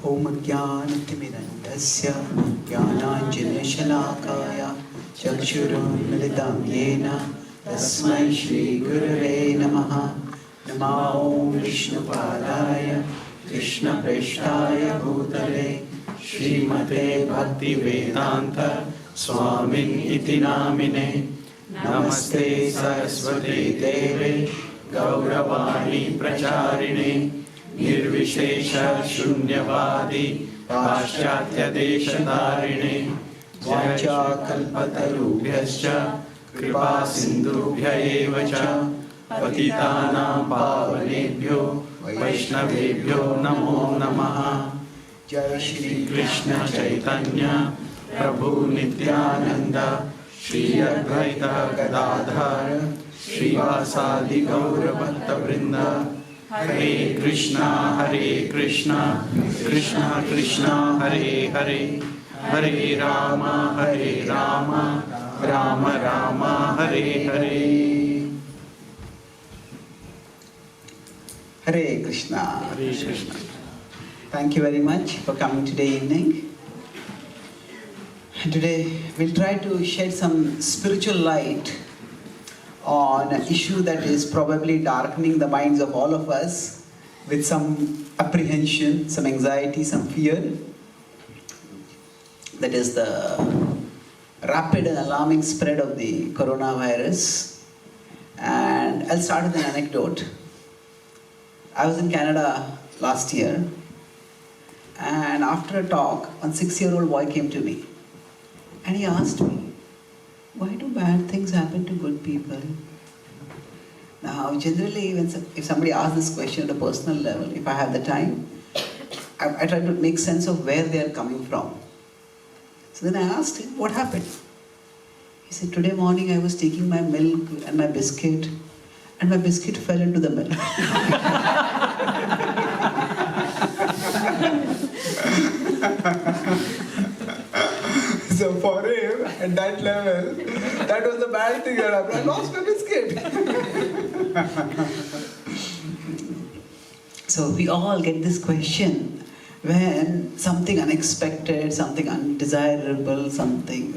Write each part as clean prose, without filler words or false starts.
Om Jnanatimirandasya Jnananjanashalakaya Chakshurunmilitam Yena Tasmai Shri Gurave Namaha. Namo Vishnupadaya Krishna Preshtaya Bhutale Srimate Bhaktivedanta Swamin iti namine. Namaste Saraswate Deve Gauravani Pracharine Nirvishesha Shunyavadi Paschatya Deshatarine Vacha Kalpatarubhyascha Kripa Sindhubhya evacha Patitanam Pavanebhyo Vaishnavebhyo Namo Namaha. Jai Shri Krishna Chaitanya Prabhu Nityananda Shri Advaita Gadadhar Shri Vasadi Gaura Bhatta Vrinda. Hare Krishna Krishna Krishna Hare Hare Hare Rama Rama Rama Hare Hare. Hare Krishna. Hare Krishna. Thank you very much for coming today evening. Today we'll try to shed some spiritual light on an issue that is probably darkening the minds of all of us with some apprehension, some anxiety, some fear. That is the rapid and alarming spread of the coronavirus. And I'll start with an anecdote. I was in Canada last year, and after a talk, a 6-year-old boy came to me and he asked me, why do bad things happen to good people? Now, generally, if somebody asks this question at a personal level, if I have the time, I try to make sense of where they are coming from. So then I asked him, what happened? He said, today morning I was taking my milk and my biscuit, and my biscuit fell into the milk. So for him, at that level, that was the bad thing that happened. I lost my biscuit. So we all get this question when something unexpected, something undesirable, something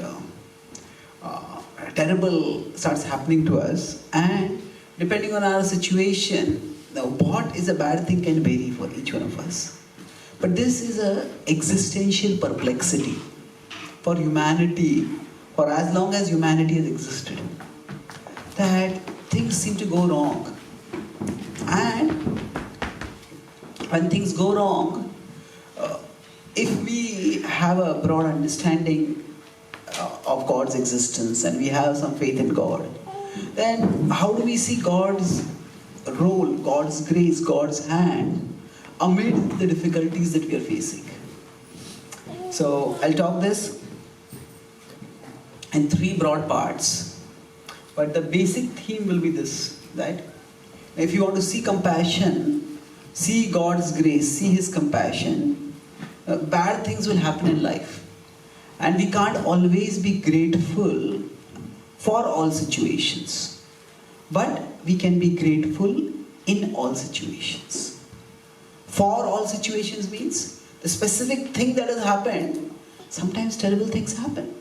terrible starts happening to us, and depending on our situation, what is a bad thing can vary for each one of us. But this is an existential perplexity for humanity, for as long as humanity has existed, that things seem to go wrong. And when things go wrong, if we have a broad understanding of God's existence and we have some faith in God, then how do we see God's role, God's grace, God's hand amid the difficulties that we are facing? So I'll talk this in 3 broad parts, but the basic theme will be this, that if you want to see compassion, see God's grace, see His compassion, bad things will happen in life. And we can't always be grateful for all situations. But we can be grateful in all situations. For all situations means the specific thing that has happened, sometimes terrible things happen.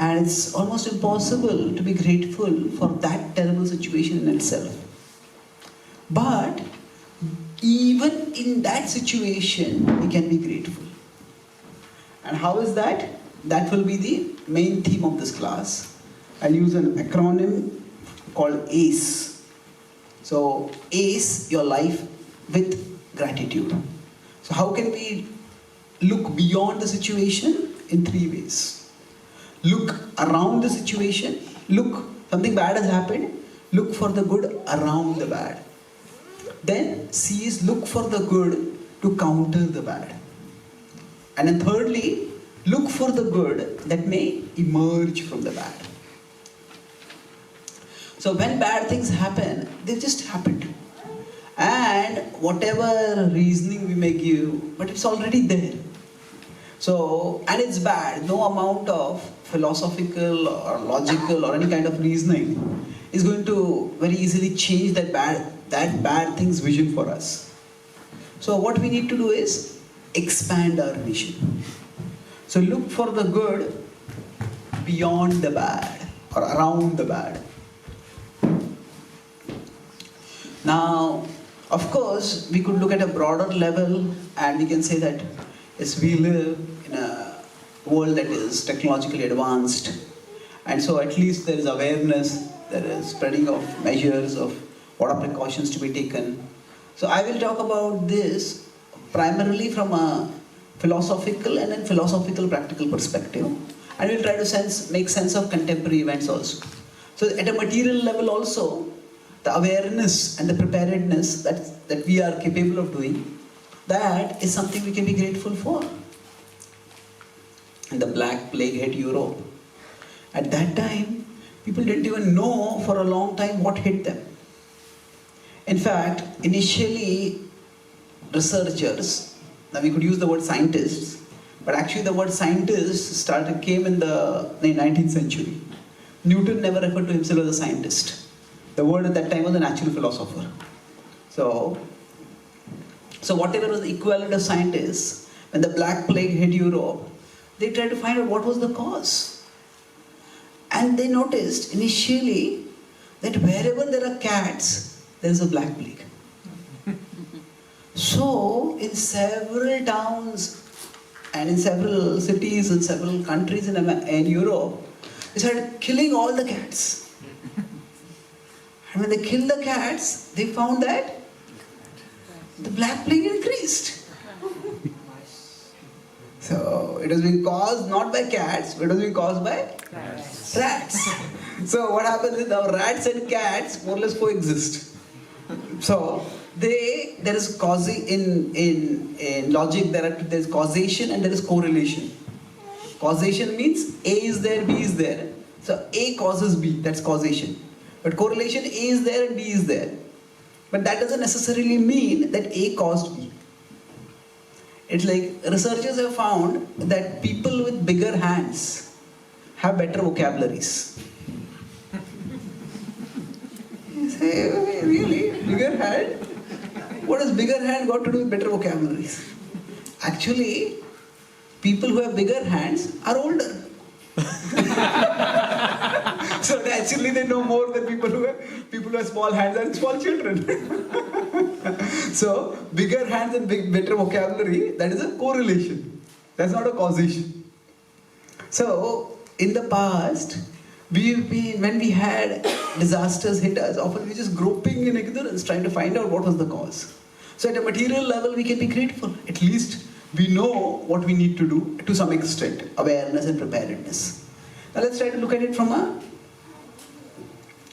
And it's almost impossible to be grateful for that terrible situation in itself. But even in that situation, we can be grateful. And how is that? That will be the main theme of this class. I'll use an acronym called ACE. So ACE your life with gratitude. So how can we look beyond the situation? In 3 ways. Look around the situation. Look, something bad has happened. Look for the good around the bad. Then C is look for the good to counter the bad. And then thirdly, look for the good that may emerge from the bad. So when bad things happen, they just happened. And whatever reasoning we may give, but it's already there. So, and it's bad. No amount of philosophical or logical or any kind of reasoning is going to very easily change that bad thing's vision for us. So what we need to do is expand our vision. So look for the good beyond the bad or around the bad. Now, of course, we could look at a broader level and we can say that yes, we live in a world that is technologically advanced, and so at least there is awareness, there is spreading of measures of what are precautions to be taken. So I will talk about this primarily from a philosophical and then philosophical practical perspective, and we'll try to make sense of contemporary events also. So at a material level also, the awareness and the preparedness that we are capable of doing, that is something we can be grateful for. And the Black Plague hit Europe. At that time, people didn't even know for a long time what hit them. In fact, initially, researchers, now we could use the word scientists, but actually the word scientist came in the 19th century. Newton never referred to himself as a scientist. The word at that time was a natural philosopher. So whatever was the equivalent of scientists, when the Black Plague hit Europe, they tried to find out what was the cause. And they noticed initially that wherever there are cats, there is a Black Plague. So in several towns and in several cities and several countries in Europe, they started killing all the cats. And when they killed the cats, they found that the Black Plague increased. So it was being caused not by cats, but it was being caused by rats. So what happens is now rats and cats more or less coexist. So there is causing in logic there is causation and there is correlation. Causation means A is there, B is there. So A causes B, that's causation. But correlation, A is there and B is there. But that doesn't necessarily mean that A caused B. It's like researchers have found that people with bigger hands have better vocabularies. You say, okay, really? Bigger hand? What has bigger hand got to do with better vocabularies? Actually, people who have bigger hands are older. So naturally they know more than people who have small hands and small children. So bigger hands and better vocabulary, that is a correlation. That's not a causation. So in the past, when we had disasters hit us, often we were just groping in ignorance, trying to find out what was the cause. So at a material level, we can be grateful. At least we know what we need to do to some extent, awareness and preparedness. Now let's try to look at it from a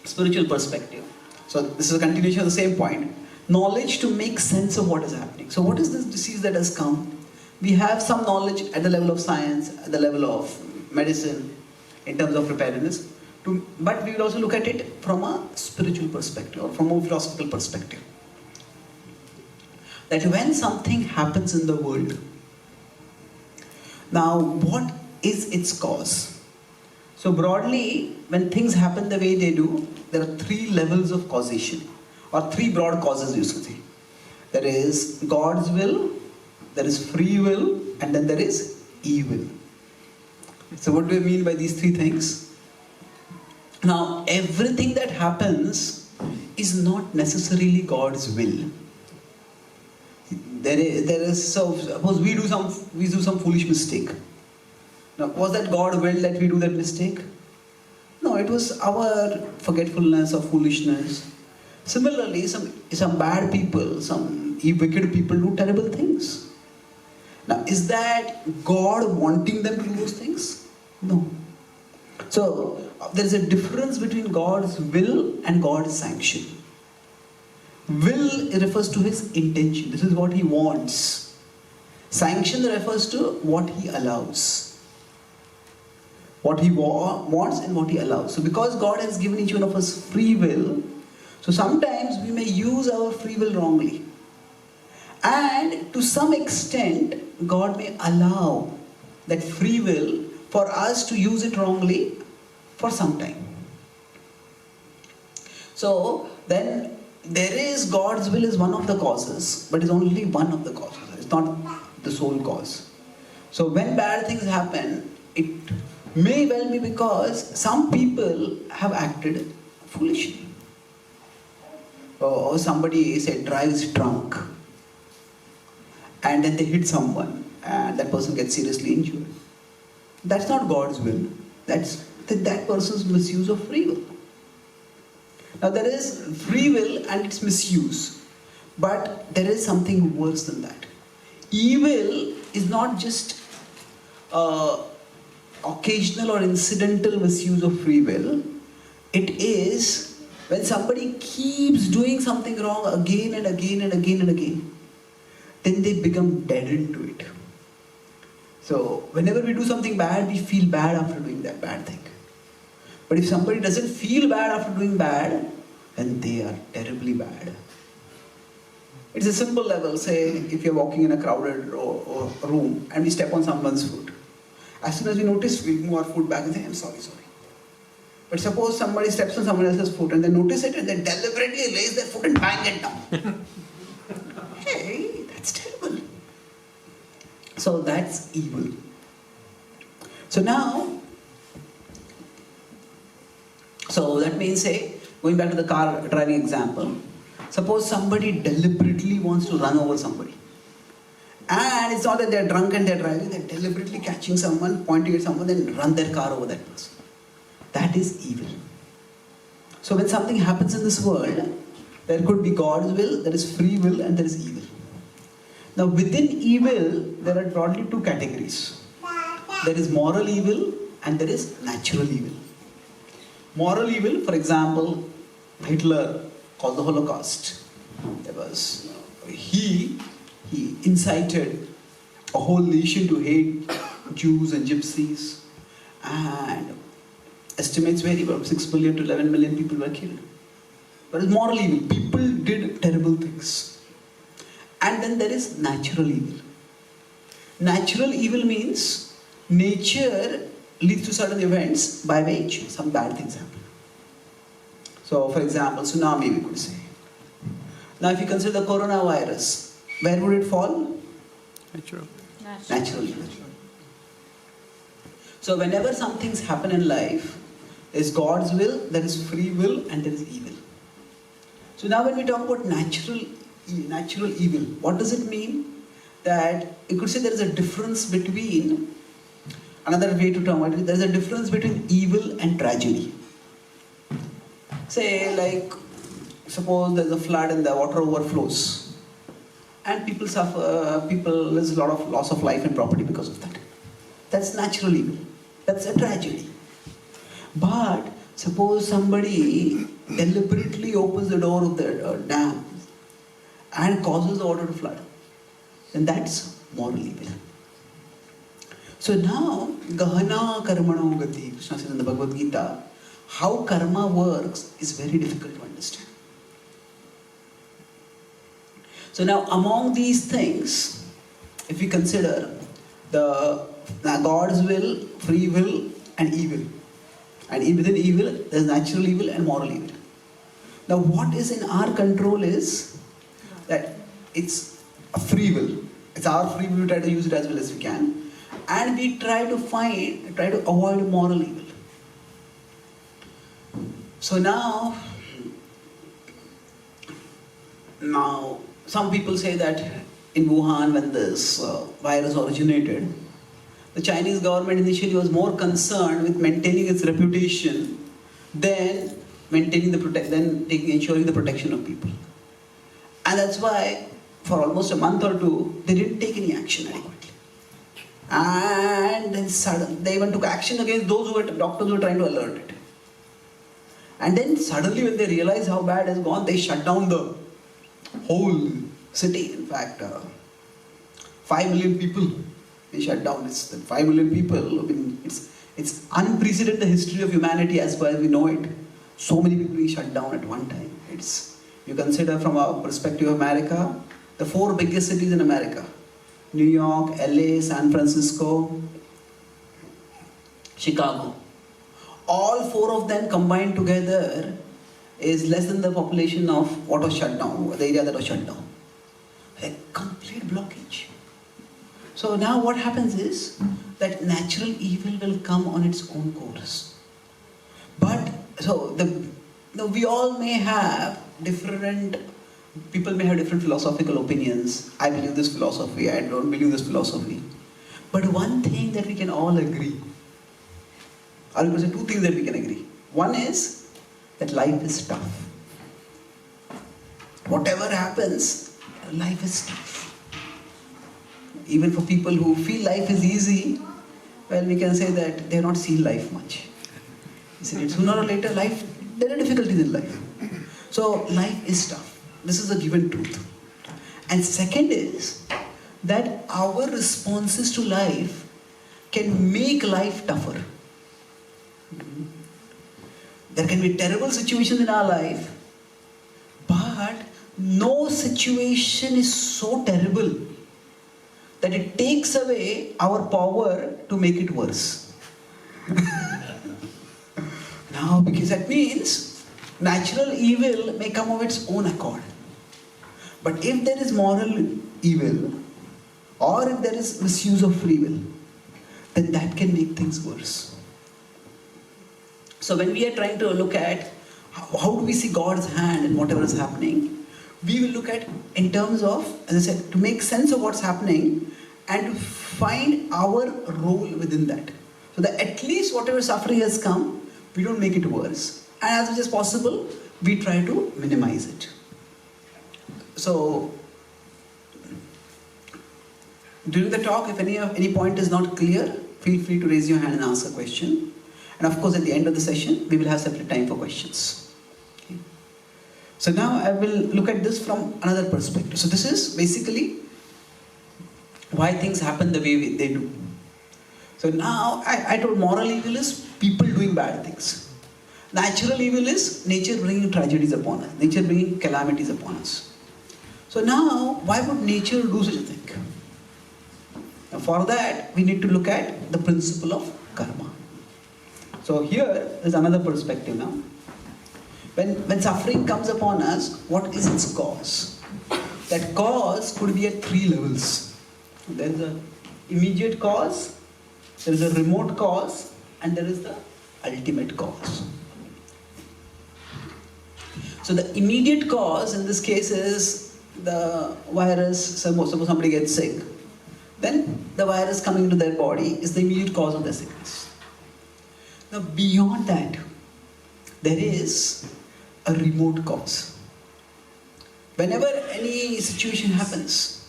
spiritual perspective. So this is a continuation of the same point. Knowledge to make sense of what is happening. So what is this disease that has come? We have some knowledge at the level of science, at the level of medicine, in terms of preparedness. But we will also look at it from a spiritual perspective or from a philosophical perspective. That when something happens in the world, now what is its cause? So broadly, when things happen the way they do, there are three levels of causation, or three broad causes you should say. There is God's will, there is free will, and then there is evil. So what do I mean by these three things? Now, everything that happens is not necessarily God's will. So suppose we do some foolish mistake. Now, was that God will that we do that mistake? No, it was our forgetfulness or foolishness. Similarly, some bad people, some wicked people do terrible things. Now, is that God wanting them to do those things? No. So, there is a difference between God's will and God's sanction. Will refers to His intention. This is what He wants. Sanction refers to what He allows. What He wants and what He allows. So because God has given each one of us free will, so sometimes we may use our free will wrongly. And to some extent, God may allow that free will for us to use it wrongly for some time. So then there is God's will is one of the causes, but it's only one of the causes. It's not the sole cause. So when bad things happen, it may well be because some people have acted foolishly. Or somebody, say, drives drunk and then they hit someone and that person gets seriously injured. That's not God's will. That's that person's misuse of free will. Now there is free will and its misuse, but there is something worse than that. Evil is not just occasional or incidental misuse of free will. It is when somebody keeps doing something wrong again and again and again and again, then they become deadened to it. So whenever we do something bad, we feel bad after doing that bad thing. But if somebody doesn't feel bad after doing bad, then they are terribly bad. It's a simple level. Say, if you're walking in a crowded room and we step on someone's foot. As soon as we notice, we move our foot back and say, I'm sorry. But suppose somebody steps on someone else's foot and they notice it and they deliberately raise their foot and bang it down. Hey, that's terrible. So that's evil. So now, that means, say, going back to the car driving example, suppose somebody deliberately wants to run over somebody. And it's not that they're drunk and they're driving, they're deliberately catching someone, pointing at someone, then run their car over that person. That is evil. So when something happens in this world, there could be God's will, there is free will, and there is evil. Now within evil, there are broadly two categories. There is moral evil and there is natural evil. Moral evil, for example, Hitler caused the Holocaust. There was, he incited a whole nation to hate Jews and Gypsies, and estimates vary, but 6 million to 11 million people were killed. But it's moral evil. People did terrible things. And then there is natural evil. Natural evil means nature leads to certain events by which some bad things happen. So, for example, tsunami, we could say. Now, if you consider the coronavirus, where would it fall? Natural evil. So, whenever some things happen in life, there is God's will, there is free will, and there is evil. So now when we talk about natural evil, what does it mean? That you could say there is a difference between, another way to term it, there is a difference between evil and tragedy. Say, like, suppose there is a flood and the water overflows, and people suffer, there's a lot of loss of life and property because of that. That's natural evil. That's a tragedy. But suppose somebody deliberately opens the door of the dam and causes the water to flood, then that's moral evil. So now, Gahana Karmano Gati, Krishna says in the Bhagavad Gita, how karma works is very difficult to understand. So now, among these things, if we consider God's will, free will, and evil. And within evil, there is natural evil and moral evil. Now, what is in our control is that it's a free will. It's our free will, we try to use it as well as we can. And we try to avoid moral evil. So now, some people say that in Wuhan, when this virus originated, the Chinese government initially was more concerned with maintaining its reputation than ensuring the protection of people. And that's why, for almost a month or two, they didn't take any action adequately. And then they even took action against those doctors who were trying to alert it. And then suddenly, when they realized how bad it's gone, they shut down the whole city. In fact, 5 million people they shut down. It's 5 million people. I mean, it's unprecedented history of humanity as far as we know it. So many people being shut down at one time. You consider from a perspective of America, the 4 biggest cities in America: New York, LA, San Francisco, Chicago. All 4 of them combined together is less than the population of what was shut down, the area that was shut down. A complete blockage. So now what happens is that natural evil will come on its own course. But we all may have different, people may have different philosophical opinions. I believe this philosophy, I don't believe this philosophy. But one thing that we can all agree, I will say two things that we can agree. One is that life is tough. Whatever happens, life is tough. Even for people who feel life is easy, well, we can say that they have not seen life much. Sooner or later, there are difficulties in life. So life is tough. This is a given truth. And second is that our responses to life can make life tougher. There can be terrible situations in our life, but no situation is so terrible that it takes away our power to make it worse. Now, because that means natural evil may come of its own accord. But if there is moral evil, or if there is misuse of free will, then that can make things worse. So when we are trying to look at how do we see God's hand in whatever is happening, we will look at in terms of, as I said, to make sense of what's happening and to find our role within that. So that at least whatever suffering has come, we don't make it worse. And as much as possible, we try to minimize it. So, during the talk, if any point is not clear, feel free to raise your hand and ask a question. And of course, at the end of the session, we will have separate time for questions. Okay. So now I will look at this from another perspective. So this is basically why things happen the way they do. So now I told moral evil is people doing bad things. Natural evil is nature bringing tragedies upon us, nature bringing calamities upon us. So now, why would nature do such a thing? Now for that, we need to look at the principle of karma. So here is another perspective now. When suffering comes upon us, what is its cause? That cause could be at three levels. There is an immediate cause, there is a remote cause, and there is the ultimate cause. So the immediate cause in this case is the virus. Suppose somebody gets sick, then the virus coming into their body is the immediate cause of their sickness. Now beyond that, there is a remote cause. Whenever any situation happens,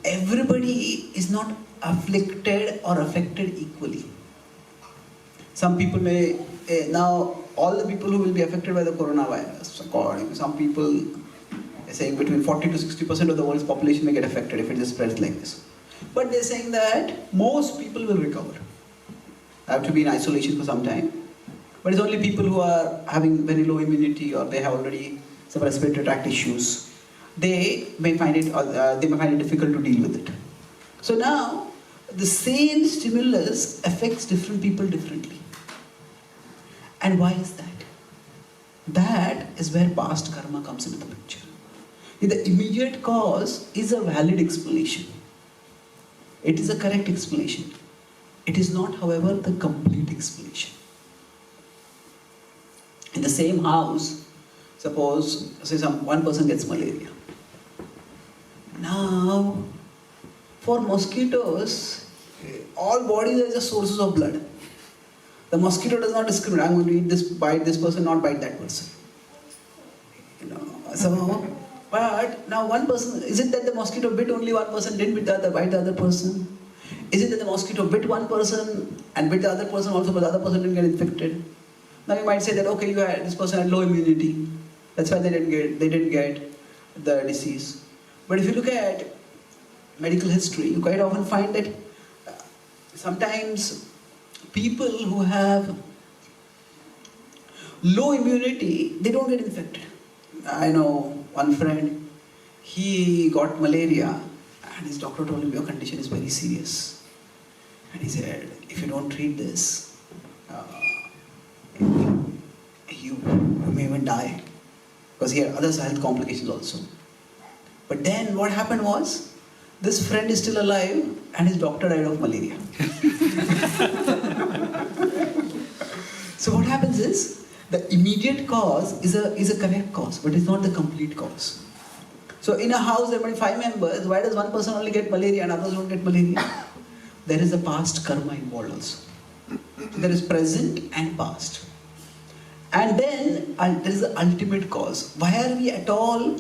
everybody is not afflicted or affected equally. Some people may, now all the people who will be affected by the coronavirus, according to some people, they're saying between 40 to 60% of the world's population may get affected if it just spreads like this. But they're saying that most people will recover. Have to be in isolation for some time. But it's only people who are having very low immunity or they have already some respiratory tract issues. They may find it difficult to deal with it. So now, the same stimulus affects different people differently. And why is that? That is where past karma comes into the picture. The immediate cause is a valid explanation. It is a correct explanation. It is not, however, the complete explanation. In the same house, suppose, say one person gets malaria. Now, for mosquitoes, all bodies are just sources of blood. The mosquito does not discriminate. I'm going to eat this, bite this person, not bite that person. But now one person, is it that the mosquito bit only one person, didn't bite the other person? Is it that the mosquito bit one person and bit the other person also, but the other person didn't get infected? Now you might say that, okay, this person had low immunity. That's why they didn't get the disease. But if you look at medical history, you quite often find that sometimes people who have low immunity, they don't get infected. I know one friend, he got malaria and his doctor told him, your condition is very serious. And he said, if you don't treat this, you may even die. Because he had other health complications also. But then what happened was this friend is still alive and his doctor died of malaria. So what happens is, the immediate cause is a correct cause, but it's not the complete cause. So in a house there are 5 members, why does one person only get malaria and others don't get malaria? There is a past karma involved also. So there is present and past. And then there is the ultimate cause. Why are we at all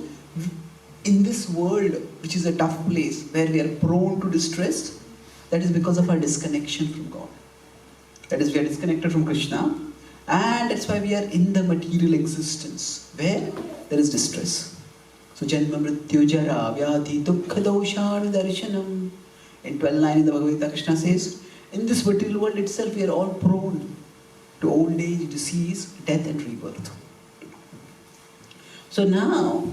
in this world, which is a tough place, where we are prone to distress? That is because of our disconnection from God. That is, we are disconnected from Krishna, and that's why we are in the material existence, where there is distress. So, Janma Mrityu Jara Vyadhi Dukkha Doshanu Darshanam. In 12.9 in the Bhagavad Gita, Krishna says, in this material world itself, we are all prone to old age, disease, death and rebirth. So now,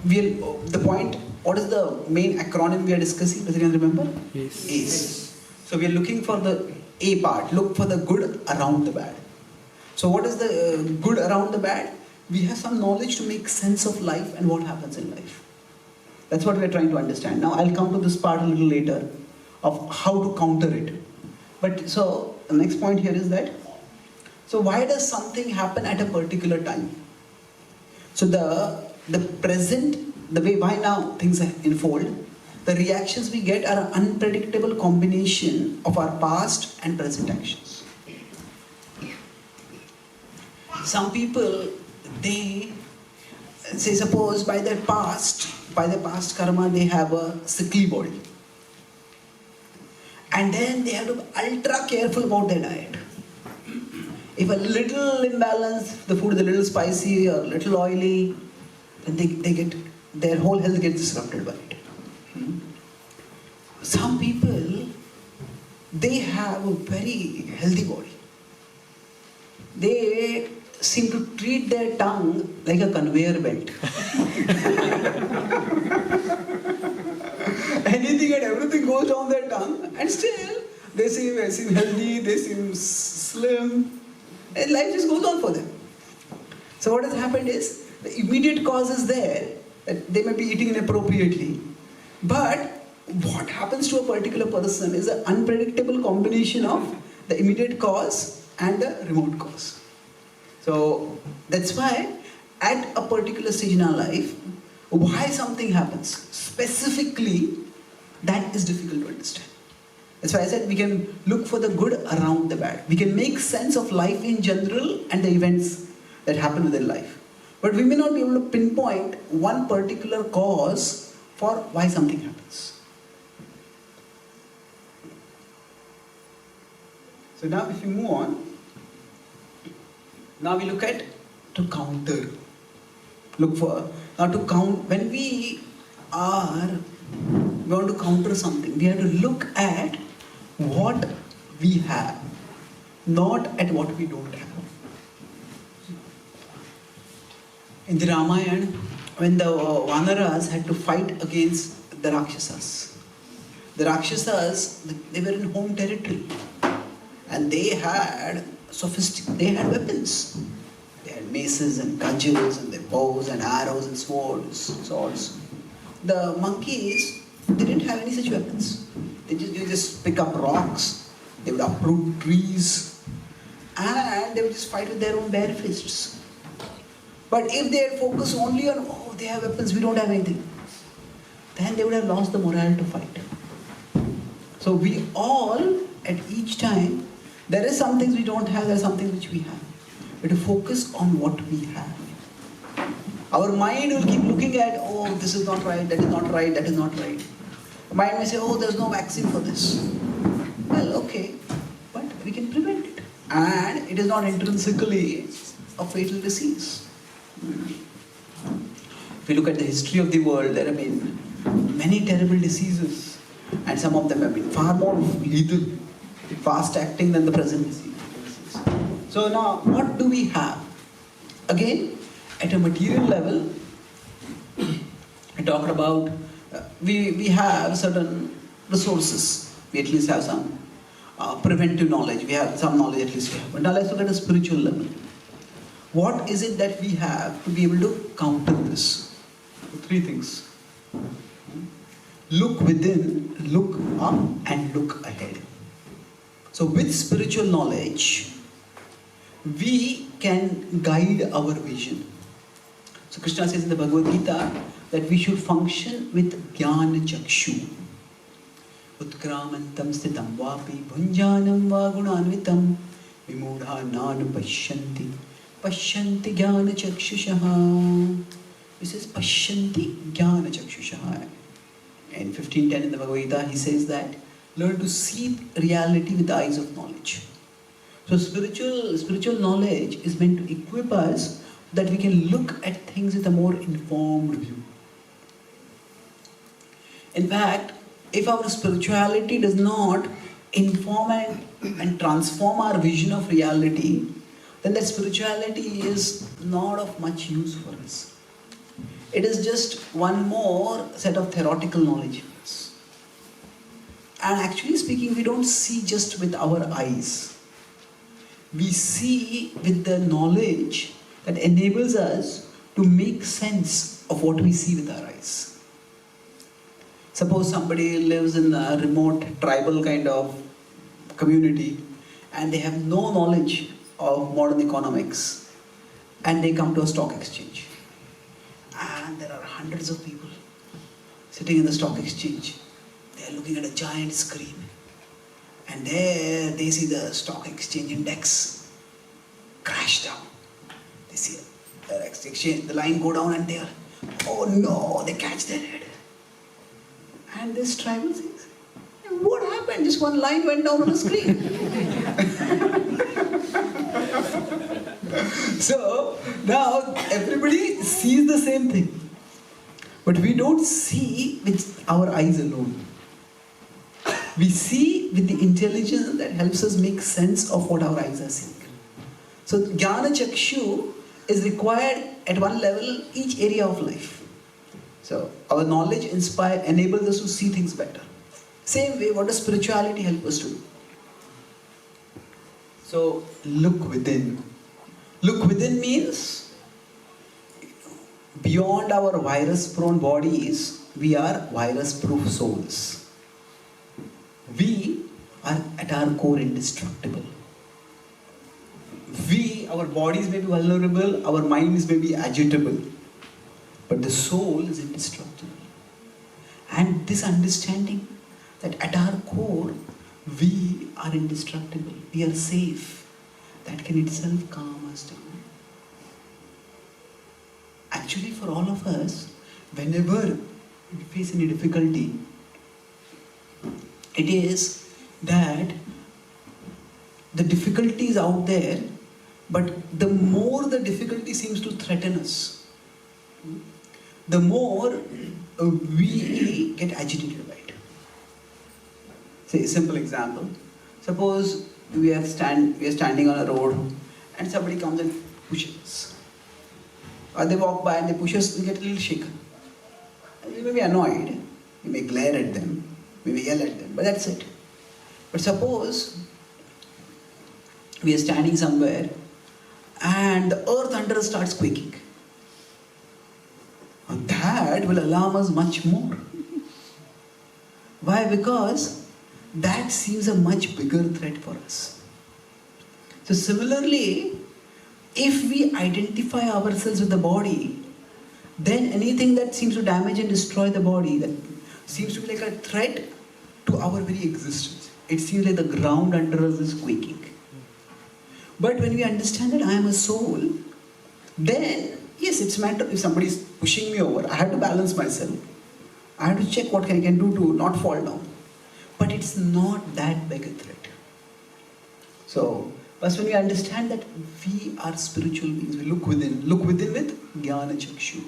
the point, what is the main acronym we are discussing? Does anyone remember? Yes. ACE. So we are looking for the A part, look for the good around the bad. So what is the good around the bad? We have some knowledge to make sense of life and what happens in life. That's what we are trying to understand. Now I'll come to this part a little later of how to counter it. But so the next point here is that, so why does something happen at a particular time? So the present, the way why now things unfold, the reactions we get are an unpredictable combination of our past and present actions. Some people, they say, suppose by their past karma, they have a sickly body. And then they have to be ultra careful about their diet. If a little imbalance, the food is a little spicy or a little oily, then they get, their whole health gets disrupted by it. Some people, they have a very healthy body. They seem to treat their tongue like a conveyor belt. Anything and everything goes down their tongue, and still they seem healthy, they seem slim, and life just goes on for them. So what has happened is, the immediate cause is there, that they may be eating inappropriately, but what happens to a particular person is an unpredictable combination of the immediate cause and the remote cause. So that's why at a particular stage in our life, why something happens specifically, that is difficult to understand. That's why I said we can look for the good around the bad. We can make sense of life in general and the events that happen within life. But we may not be able to pinpoint one particular cause for why something happens. So now if we move on, now we look at to counter. Look for, now to count, when we want to counter something, we have to look at what we have, not at what we don't have. In the Ramayana, when the Vanaras had to fight against the Rakshasas, they were in home territory. And they had weapons. They had maces and cudgels and their bows and arrows and swords. The monkeys, they didn't have any such weapons. They just pick up rocks, they would uproot trees, and they would just fight with their own bare fists. But if they had focused only on, oh, they have weapons, we don't have anything, then they would have lost the morale to fight. So we all, at each time, there is some things we don't have, there are some things which we have. We have to focus on what we have. Our mind will keep looking at, oh, this is not right, that is not right, that is not right. Mind may say, oh, there's no vaccine for this. Well, okay, but we can prevent it. And it is not intrinsically a fatal disease. If you look at the history of the world, there have been many terrible diseases, and some of them have been far more lethal, fast acting than the present disease. So now, what do we have? Again, at a material level, I talked about, we have certain resources. We at least have some preventive knowledge. We have some knowledge at least we have. But now let's look at a spiritual level. What is it that we have to be able to counter this? 3 things. look within, look up, and look ahead. So with spiritual knowledge, we can guide our vision. So Krishna says in the Bhagavad Gita that we should function with Jnana Chakshu. Utkramantam sthitam vapi bhunjanam va gunanvitam vimudha nanu pashyanti jnana chakshushaha. This is pashyanti jnana chakshushaha. In 15:10 in the Bhagavad Gita, he says that learn to see reality with the eyes of knowledge. So spiritual knowledge is meant to equip us that we can look at things with a more informed view. In fact, if our spirituality does not inform and transform our vision of reality, then that spirituality is not of much use for us. It is just one more set of theoretical knowledge for us. And actually speaking, we don't see just with our eyes. We see with the knowledge that enables us to make sense of what we see with our eyes. Suppose somebody lives in a remote tribal kind of community and they have no knowledge of modern economics and they come to a stock exchange. And there are hundreds of people sitting in the stock exchange. They are looking at a giant screen. And there they see the stock exchange index crash down. They see the exchange, the line go down and they are, oh no, they catch their head. And this tribal says, what happened? Just one line went down on the screen. So now everybody sees the same thing. But we don't see with our eyes alone. We see with the intelligence that helps us make sense of what our eyes are seeing. So Jnana Chakshu is required at one level each area of life. So our knowledge enables us to see things better. Same way, what does spirituality help us to do? So look within. Look within means beyond our virus-prone bodies, we are virus-proof souls. We are at our core indestructible. Our bodies may be vulnerable, our minds may be agitable, but the soul is indestructible. And this understanding that at our core, we are indestructible, we are safe, that can itself calm us down. Actually, for all of us, whenever we face any difficulty, it is that the difficulty is out there, but the more the difficulty seems to threaten us, the more we get agitated by it. Say a simple example. Suppose we are standing on a road and somebody comes and pushes us. Or they walk by and they push us, we get a little shaken. And we may be annoyed, we may glare at them, we may yell at them, but that's it. But suppose we are standing somewhere and the earth under us starts quaking. And that will alarm us much more. Why? Because that seems a much bigger threat for us. So similarly, if we identify ourselves with the body, then anything that seems to damage and destroy the body, that seems to be like a threat to our very existence. It seems like the ground under us is quaking. But when we understand that I am a soul, then yes, it's a matter if somebody is pushing me over, I have to balance myself. I have to check what I can do to not fall down. But it's not that big a threat. So, first when we understand that we are spiritual beings, we look within with Jnana Chakshu.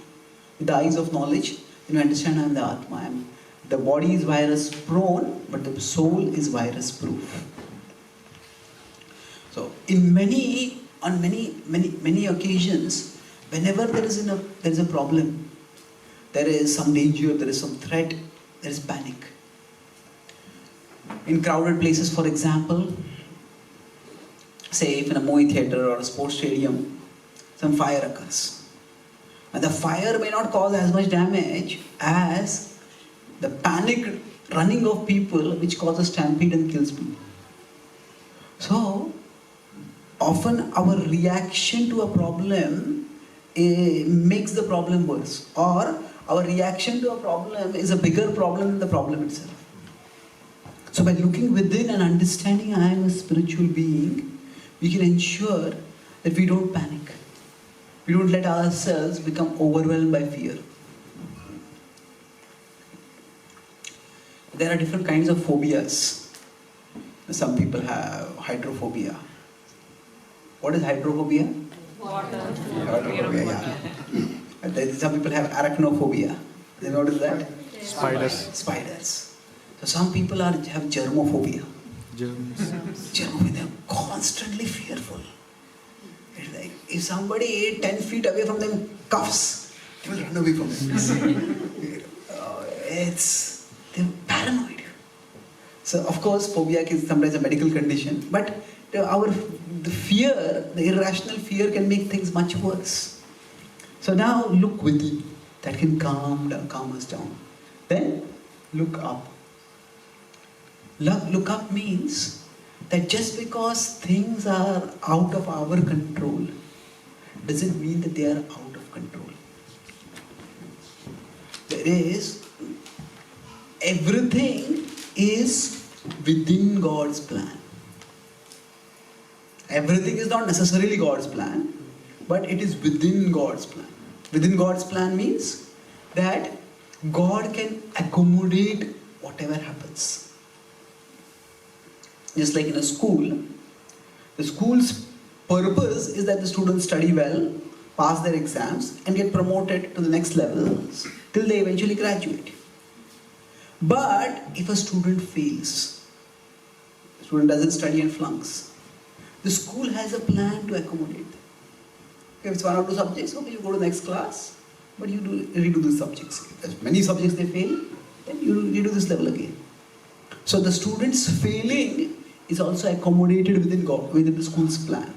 With the eyes of knowledge, then we understand I am the Atma. The body is virus prone, but the soul is virus proof. So, on many occasions, whenever there is a problem, there is some danger, there is some threat, there is panic. In crowded places, for example, say if in a movie theatre or a sports stadium, some fire occurs. And the fire may not cause as much damage as the panic running of people which causes stampede and kills people. So, often our reaction to a problem makes the problem worse, or our reaction to a problem is a bigger problem than the problem itself. So by looking within and understanding I am a spiritual being, we can ensure that we don't panic. We don't let ourselves become overwhelmed by fear. There are different kinds of phobias. Some people have hydrophobia. What is hydrophobia? Water. Hydrophobia, yeah. And then some people have arachnophobia. You know what is that? Spiders. Spiders. So some people have germophobia. Germs. Germophobia, they are constantly fearful. It's like if somebody 10 feet away from them coughs, they will run away from them. They're paranoid. So of course, phobia is sometimes a medical condition, but the fear, the irrational fear can make things much worse. So now look within. That can calm us down. Then look up. Look up means that just because things are out of our control doesn't mean that they are out of control. Everything is within God's plan. Everything is not necessarily God's plan, but it is within God's plan. Within God's plan means that God can accommodate whatever happens. Just like in a school, the school's purpose is that the students study well, pass their exams, and get promoted to the next level till they eventually graduate. But if a student fails, the student doesn't study and flunks, the school has a plan to accommodate them. If it's 1 or 2 subjects, okay, you go to the next class, but you redo the subjects. If there's many subjects they fail, then you redo this level again. So the student's failing is also accommodated within the school's plan.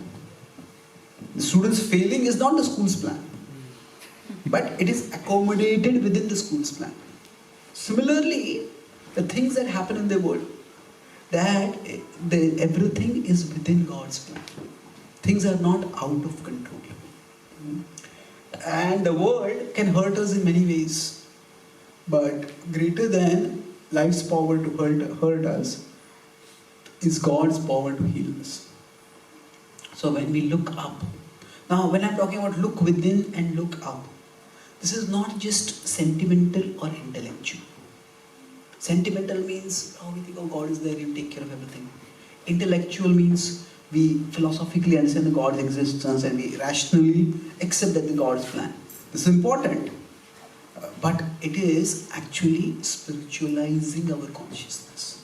The student's failing is not the school's plan, but it is accommodated within the school's plan. Similarly, the things that happen in the world, everything is within God's plan. Things are not out of control. And the world can hurt us in many ways, but greater than life's power to hurt us is God's power to heal us. So when we look up, now when I'm talking about look within and look up, this is not just sentimental or intellectual. Sentimental means, we think, God is there, He'll take care of everything. Intellectual means we philosophically understand God's existence and we rationally accept that the God's plan. This is important, but it is actually spiritualizing our consciousness.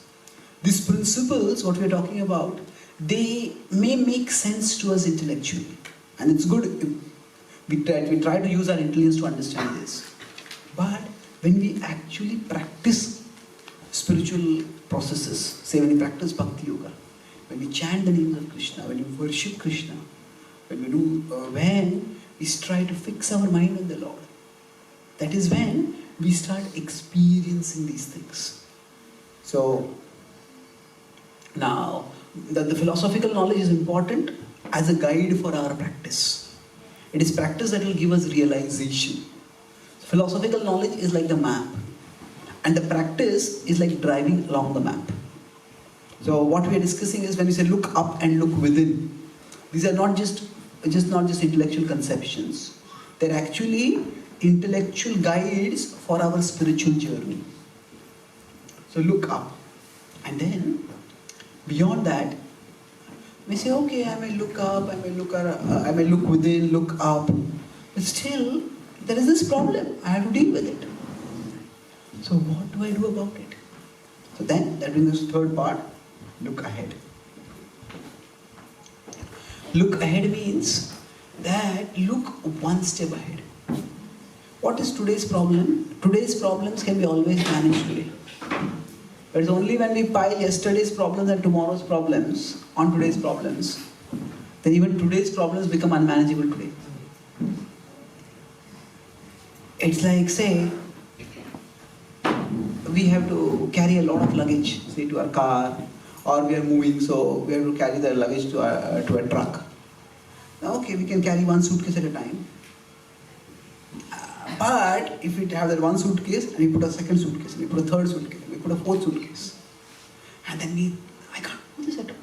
These principles, what we are talking about, they may make sense to us intellectually, and it's good if we try to use our intelligence to understand this. But when we actually practice spiritual processes, say when we practice Bhakti Yoga, when we chant the names of Krishna, when we worship Krishna, when we try to fix our mind on the Lord, that is when we start experiencing these things. So now the philosophical knowledge is important as a guide for our practice. It is practice that will give us realization. Philosophical knowledge is like the map, and the practice is like driving along the map. So what we are discussing is when we say look up and look within, these are not just intellectual conceptions. They're actually intellectual guides for our spiritual journey. So look up, and then beyond that, we say, okay, I may look up, I may look within, look up, but still there is this problem. I have to deal with it. So what do I do about it? So then that brings us to the third part. Look ahead. Look ahead means that look one step ahead. What is today's problem? Today's problems can be always managed today. But it's only when we pile yesterday's problems and tomorrow's problems on today's problems, then even today's problems become unmanageable today. It's like, say, we have to carry a lot of luggage, say to our car, or we are moving, so we have to carry the luggage to a truck. Now, okay, we can carry one suitcase at a time. But if we have that one suitcase, and we put a second suitcase, and we put a third suitcase, and we put a fourth suitcase, and then I can't do this at all.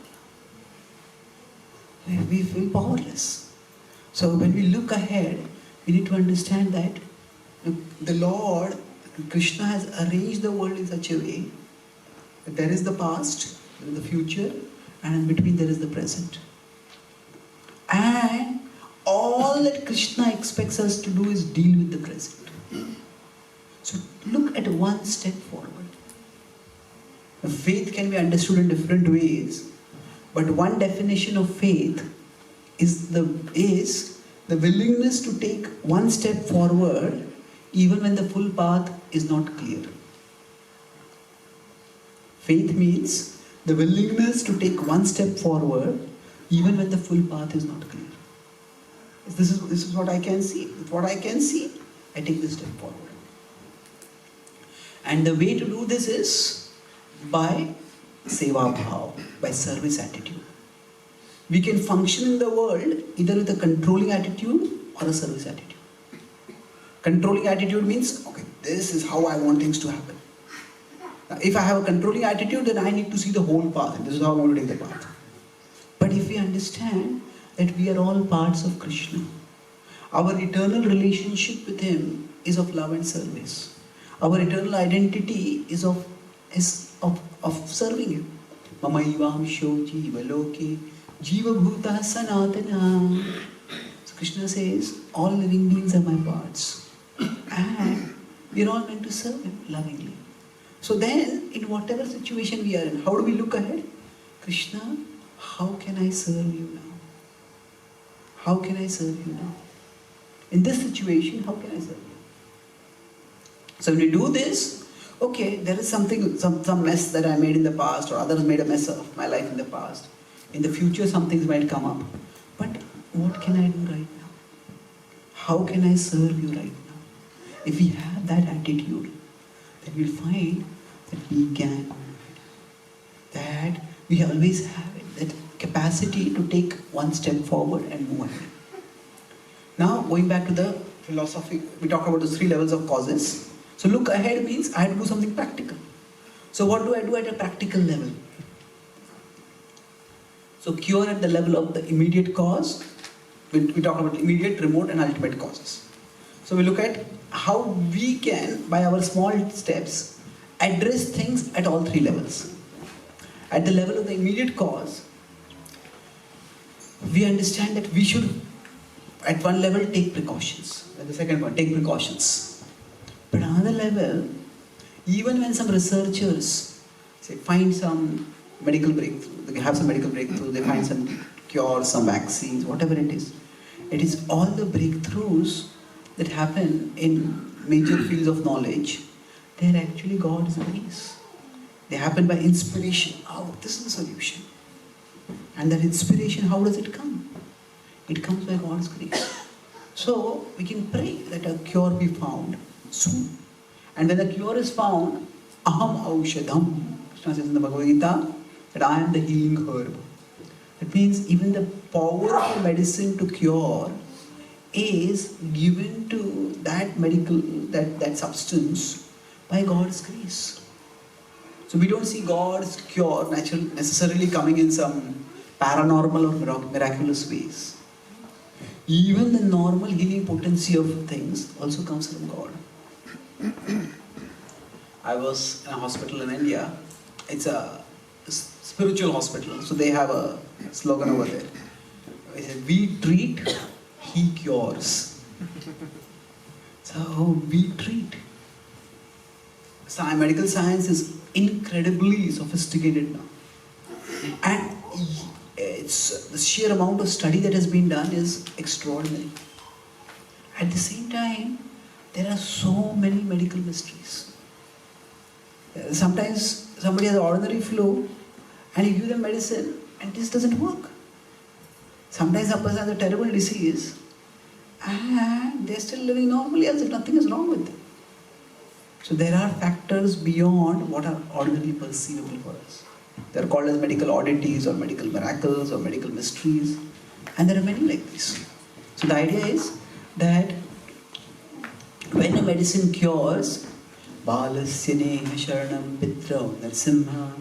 We feel powerless. So when we look ahead, we need to understand that the Lord, Krishna, has arranged the world in such a way that there is the past, there is the future, and in between there is the present. And all that Krishna expects us to do is deal with the present. So look at one step forward. The faith can be understood in different ways, but one definition of faith is the willingness to take one step forward even when the full path is not clear. Faith means the willingness to take one step forward even when the full path is not clear. This is what I can see. With what I can see, I take this step forward. And the way to do this is by seva bhav, by service attitude. We can function in the world either with a controlling attitude or a service attitude. Controlling attitude means, okay, this is how I want things to happen. Now, if I have a controlling attitude, then I need to see the whole path, and this is how I want to take the path. But if we understand that we are all parts of Krishna, our eternal relationship with Him is of love and service. Our eternal identity is of serving Him. Mamaivam jiva loke jiva bhuta sanatana. So Krishna says, all living beings are my parts. And we are all meant to serve Him lovingly. So then, in whatever situation we are in, how do we look ahead? Krishna, how can I serve you now? How can I serve you now? In this situation, how can I serve you? So when we do this, okay, there is something, some mess that I made in the past, or others made a mess of my life in the past. In the future, some things might come up. But what can I do right now? How can I serve you right now? If we have that attitude, then we'll find that we can. That we always have it, that capacity to take one step forward and move ahead. Now, going back to the philosophy, we talked about the 3 levels of causes. So look ahead means I have to do something practical. So what do I do at a practical level? So cure at the level of the immediate cause. We talk about immediate, remote and ultimate causes. So we look at how we can, by our small steps, address things at all 3 levels. At the level of the immediate cause, we understand that we should, at one level, take precautions. At the second one, take precautions. But another level, even when some researchers say find some medical breakthrough, they have some medical breakthrough, they find some cures, some vaccines, whatever it is all the breakthroughs that happen in major fields of knowledge, they are actually God's grace. They happen by inspiration. Oh, this is the solution. And that inspiration, how does it come? It comes by God's grace. So we can pray that a cure be found soon. And when the cure is found, aham aushadham. Krishna says in the Bhagavad Gita that I am the healing herb. That means even the power of medicine to cure is given to that medical, that substance by God's grace. So we don't see God's cure necessarily coming in some paranormal or miraculous ways. Even the normal healing potency of things also comes from God. I was in a hospital in India. It's a spiritual hospital, so they have a slogan over there. It says, we treat, He cures. So we treat. Medical science is incredibly sophisticated now. And it's the sheer amount of study that has been done is extraordinary. At the same time, there are so many medical mysteries. Sometimes somebody has ordinary flu and you give them medicine and this doesn't work. Sometimes a person has a terrible disease and they're still living normally as if nothing is wrong with them. So there are factors beyond what are ordinarily perceivable for us. They are called as medical oddities or medical miracles or medical mysteries. And there are many like this. So the idea is that when a medicine cures, Balasya Neha Sharanam Pitra Narsimha,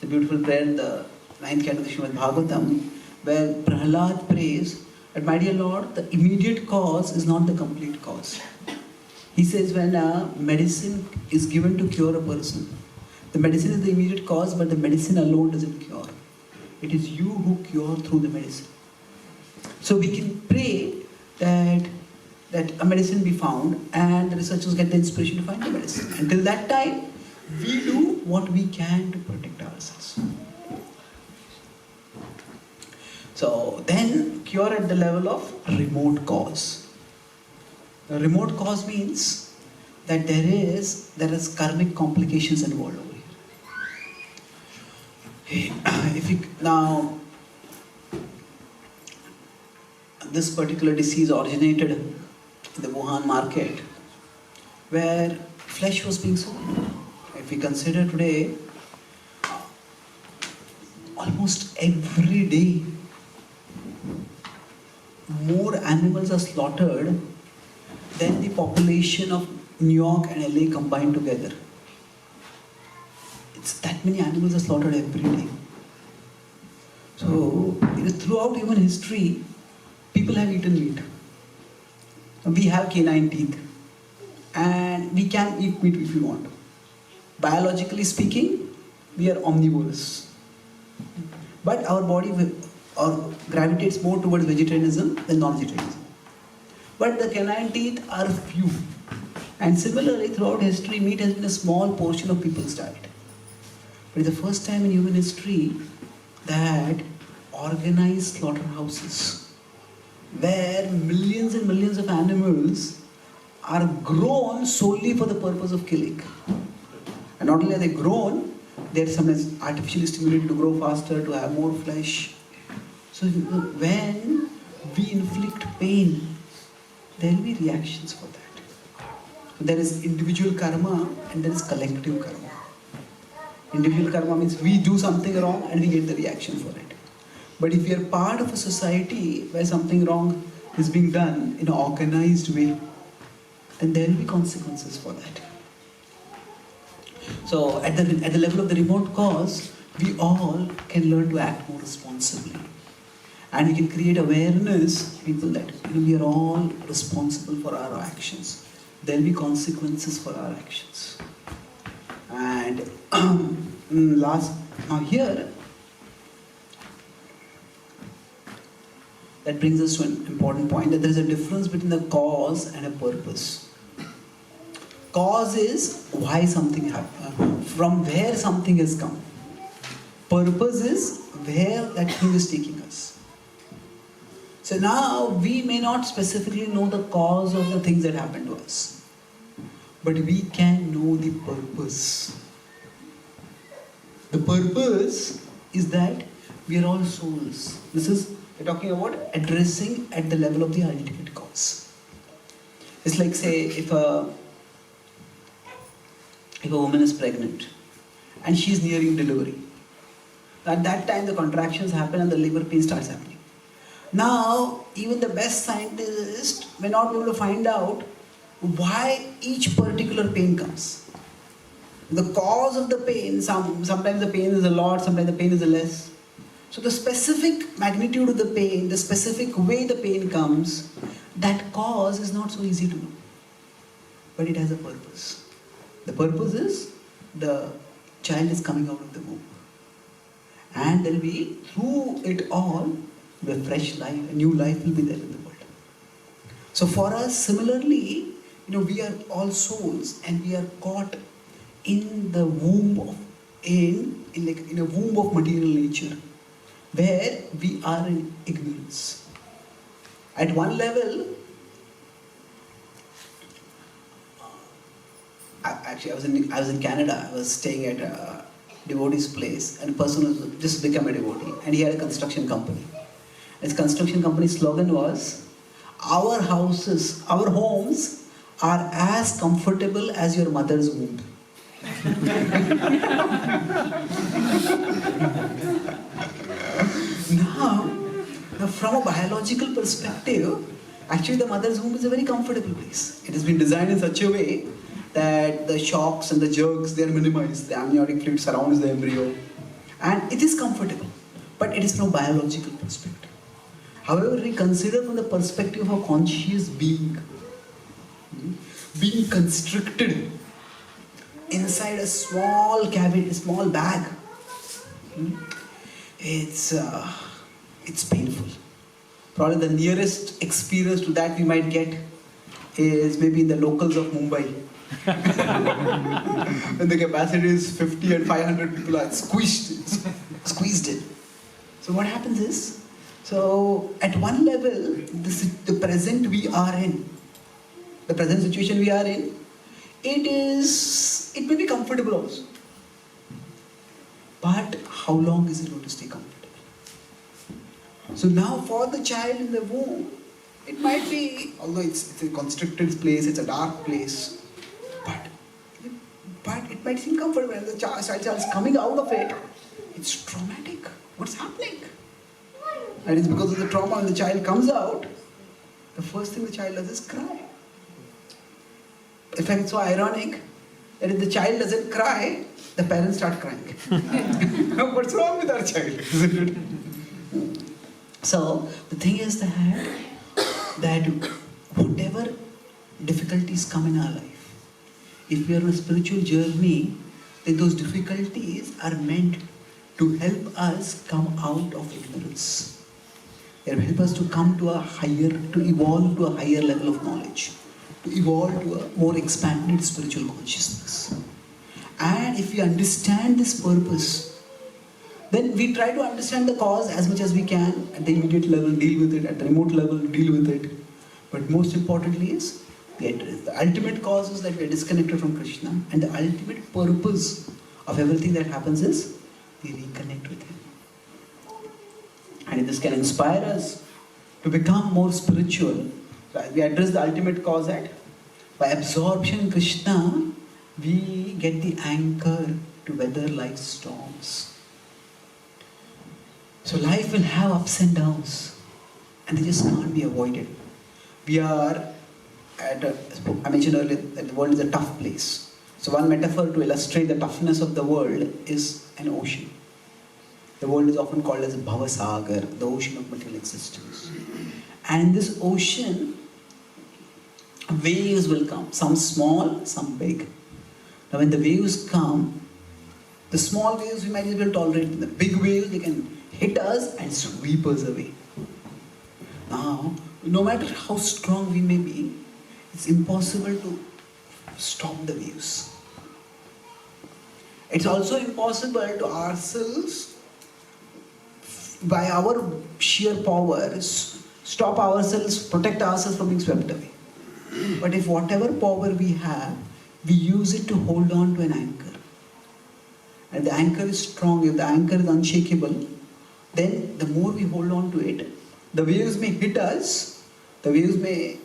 the beautiful prayer in the 9th canto of the Srimad Bhagavatam, where Prahlad prays that, my dear Lord, the immediate cause is not the complete cause. He says when a medicine is given to cure a person, the medicine is the immediate cause, but the medicine alone doesn't cure. It is you who cure through the medicine. So we can pray that a medicine be found and the researchers get the inspiration to find the medicine. Until that time, we do what we can to protect ourselves. So then cure at the level of remote cause. A remote cause means that there is karmic complications involved over here. Now, this particular disease originated in the Wuhan market, where flesh was being sold. If we consider today, almost every day, more animals are slaughtered than the population of New York and LA combined together. It's that many animals are slaughtered every day. So, throughout human history, people have eaten meat. We have canine teeth, and we can eat meat if we want. Biologically speaking, we are omnivorous. But our body gravitates more towards vegetarianism than non-vegetarianism. But the canine teeth are few. And similarly, throughout history, meat has been a small portion of people's diet. But it's the first time in human history that organized slaughterhouses, where millions and millions of animals are grown solely for the purpose of killing. And not only are they grown, they are sometimes artificially stimulated to grow faster, to have more flesh. So when we inflict pain, there will be reactions for that. So there is individual karma and there is collective karma. Individual karma means we do something wrong and we get the reaction for it. But if we are part of a society where something wrong is being done in an organized way, then there will be consequences for that. So at the level of the remote cause, we all can learn to act more responsibly. And we can create awareness, people, that we are all responsible for our actions. There will be consequences for our actions. And now here, that brings us to an important point, that there is a difference between a cause and a purpose. Cause is why something happened, from where something has come. Purpose is where that thing is taking us. So now we may not specifically know the cause of the things that happen to us, but we can know the purpose. The purpose is that we are all souls. We're talking about addressing at the level of the ultimate cause. It's like, say, if a woman is pregnant and she is nearing delivery. At that time the contractions happen and the labor pain starts happening. Now, even the best scientist may not be able to find out why each particular pain comes. The cause of the pain, sometimes the pain is a lot, sometimes the pain is a less. So the specific magnitude of the pain, the specific way the pain comes, that cause is not so easy to know. But it has a purpose. The purpose is the child is coming out of the womb. And there will be, through it all, a fresh life, a new life will be there in the world. So for us, similarly, we are all souls and we are caught in the womb in a womb of material nature, where we are in ignorance. At one level, actually I was in Canada. I was staying at a devotee's place, and a person was just become a devotee, and he had a construction company. His construction company's slogan was, our homes are as comfortable as your mother's womb. Now, from a biological perspective, actually the mother's womb is a very comfortable place. It has been designed in such a way that the shocks and the jerks, they are minimized. The amniotic fluid surrounds the embryo. And it is comfortable. But it is from a biological perspective. However, we consider from the perspective of a conscious being, being constricted inside a small cavity, a small bag, it's painful. Probably the nearest experience to that we might get is maybe in the locals of Mumbai. When the capacity is 50 and 500 people are squeezed in. So what happens is, so at one level, the present we are in, the present situation we are in, it may be comfortable also. But how long is it going to stay comfortable? So now for the child in the womb, it might be, although it's a constricted place, it's a dark place, but it might seem comfortable. When the child is coming out of it, it's traumatic. What's happening? And it's because of the trauma. When the child comes out, the first thing the child does is cry. In fact, it's so ironic that if the child doesn't cry, the parents start crying. What's wrong with our child? So the thing is that whatever difficulties come in our life, if we are on a spiritual journey, then those difficulties are meant to help us come out of ignorance. They help us to come to to evolve to a higher level of knowledge, to evolve to a more expanded spiritual consciousness. And if we understand this purpose, then we try to understand the cause as much as we can. At the immediate level, deal with it. At the remote level, deal with it. But most importantly is, the ultimate cause is that we are disconnected from Krishna. And the ultimate purpose of everything that happens is we reconnect with Him. And this can inspire us to become more spiritual. We address the ultimate cause that by absorption in Krishna, we get the anchor to weather life's storms. So life will have ups and downs, and they just can't be avoided. We are I mentioned earlier that the world is a tough place. So one metaphor to illustrate the toughness of the world is an ocean. The world is often called as a Bhavasagar, the ocean of material existence. And in this ocean, waves will come, some small, some big. Now when the waves come, the small waves we might as well tolerate. The big waves, they can hit us and sweep us away. Now, no matter how strong we may be, it's impossible to stop the waves. It's also impossible to ourselves, by our sheer powers, stop ourselves, protect ourselves from being swept away. But if whatever power we have, we use it to hold on to an anchor. And the anchor is strong, if the anchor is unshakable, then the more we hold on to it, the waves may hit us, the waves may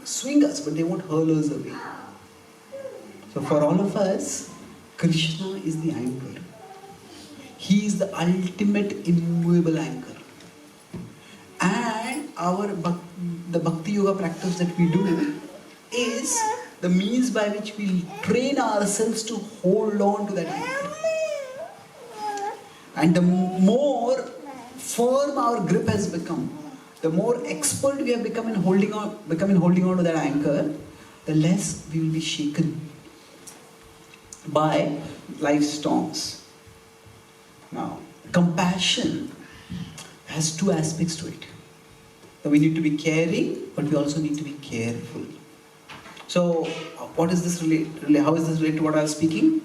swing us, but they won't hurl us away. So for all of us, Krishna is the anchor. He is the ultimate immovable anchor. And the Bhakti Yoga practice that we do is the means by which we train ourselves to hold on to that anchor. And the more firm our grip has become, the more expert we have become in holding on to that anchor, the less we will be shaken by life's storms. Now, compassion has two aspects to it. That we need to be caring, but we also need to be careful. So, what is this relate? How is this related to what I was speaking?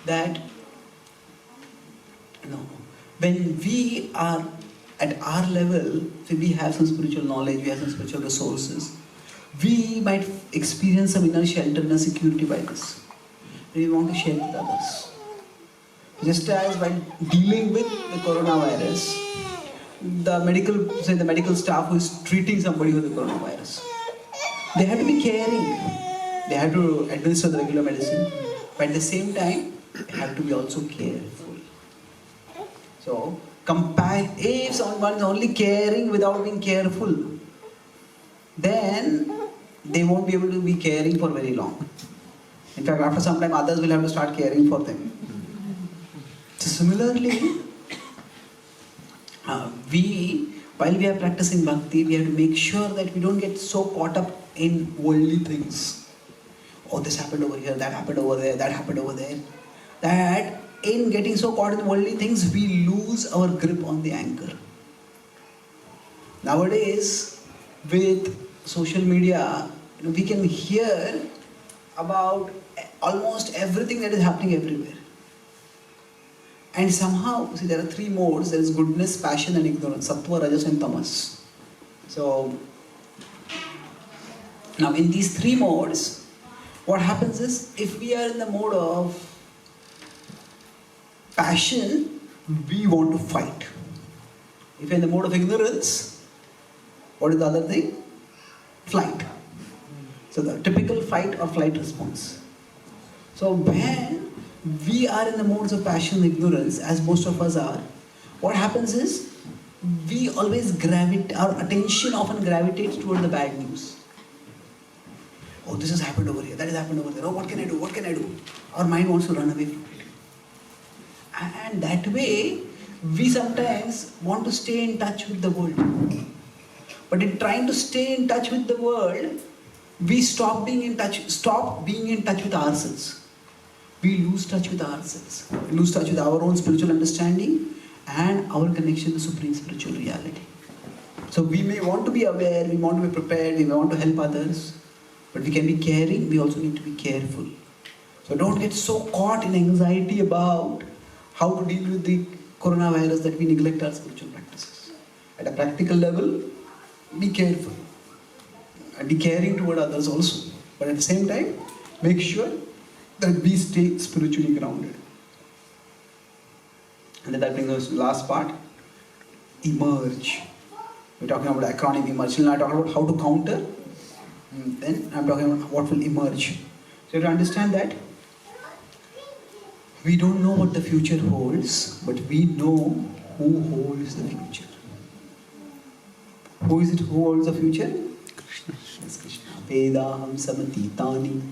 That when we are at our level, so we have some spiritual knowledge, we have some spiritual resources, we might experience some inner shelter, inner security by this. And we want to share with others. Just as when dealing with the coronavirus, the medical staff who is treating somebody with the coronavirus, they have to be caring. They have to administer the regular medicine, but at the same time, they have to be also careful. So, if someone is only caring without being careful, then they won't be able to be caring for very long. In fact, after some time, others will have to start caring for them. So similarly, while we are practicing bhakti, we have to make sure that we don't get so caught up in worldly things. Oh, this happened over here, that happened over there, that happened over there. That in getting so caught in worldly things, we lose our grip on the anchor. Nowadays, with social media, we can hear about almost everything that is happening everywhere. And somehow, see, there are three modes. There is goodness, passion and ignorance. Sattva, Rajas and Tamas. So, now in these three modes, what happens is, if we are in the mode of passion, we want to fight. If we are in the mode of ignorance, what is the other thing? Flight. So the typical fight or flight response. So when we are in the modes of passion and ignorance, as most of us are, what happens is, we always our attention often gravitates toward the bad news. Oh, this has happened over here, that has happened over there. Oh, what can I do? What can I do? Our mind wants to run away from it. And that way, we sometimes want to stay in touch with the world. But in trying to stay in touch with the world, we stop being in touch with ourselves. We lose touch with ourselves. We lose touch with our own spiritual understanding and our connection to supreme spiritual reality. So we may want to be aware, we want to be prepared, we may want to help others, but we can be caring, we also need to be careful. So don't get so caught in anxiety about how to deal with the coronavirus that we neglect our spiritual practices. At a practical level, be careful. And be caring toward others also. But at the same time, make sure that we stay spiritually grounded. And then that brings us to the last part. Emerge. We're talking about acronym emerge. Now I'm talking about how to counter. And then I'm talking about what will emerge. So to understand that, we don't know what the future holds, but we know who holds the future. Who is it who holds the future? Krishna. Yes, Krishna. Vedaham samatitani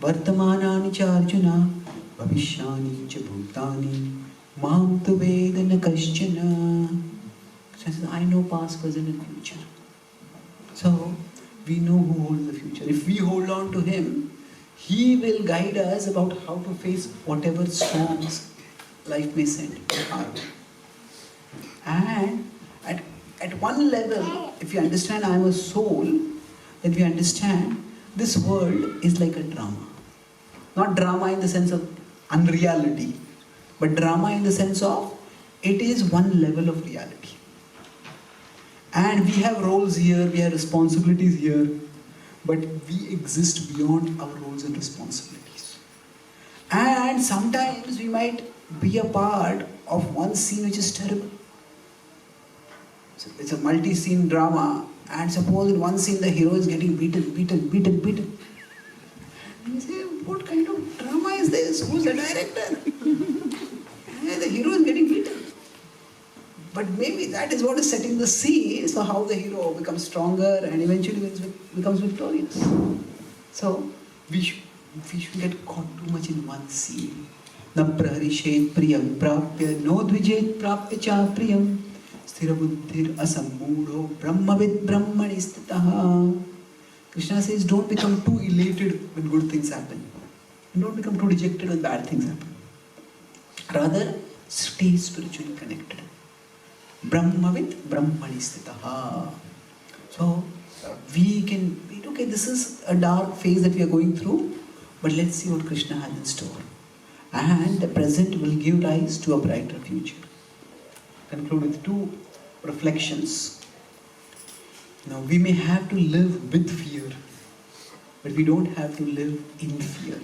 vartamanani cha arjuna bhavishyani cha bhutani mam tu vedana kaschana. Krishna says, I know past, present and future. So, we know who holds the future. If we hold on to Him, He will guide us about how to face whatever storms life may send our way. And at one level, if you understand I am a soul, then we understand this world is like a drama. Not drama in the sense of unreality, but drama in the sense of it is one level of reality. And we have roles here, we have responsibilities here, but we exist beyond our roles and responsibilities. And sometimes we might be a part of one scene which is terrible. So it's a multi-scene drama, and suppose in one scene the hero is getting beaten. And you say, what kind of drama is this? Who's the director? And the hero is getting beaten. But maybe that is what is setting the scene, so how the hero becomes stronger and eventually becomes victorious. So we should get caught too much in one scene. Na praharishet priyam prapya no dvijet prapya cha priyam sthirabuddhir asammudho brahmavid brahmani stitaha. Krishna says, don't become too elated when good things happen. And don't become too dejected when bad things happen. Rather, stay spiritually connected. Brahmavid brahmani stitaha. So, we can, okay, this is a dark phase that we are going through, but let's see what Krishna has in store. And the present will give rise to a brighter future. Conclude with two reflections. Now, we may have to live with fear, but we don't have to live in fear.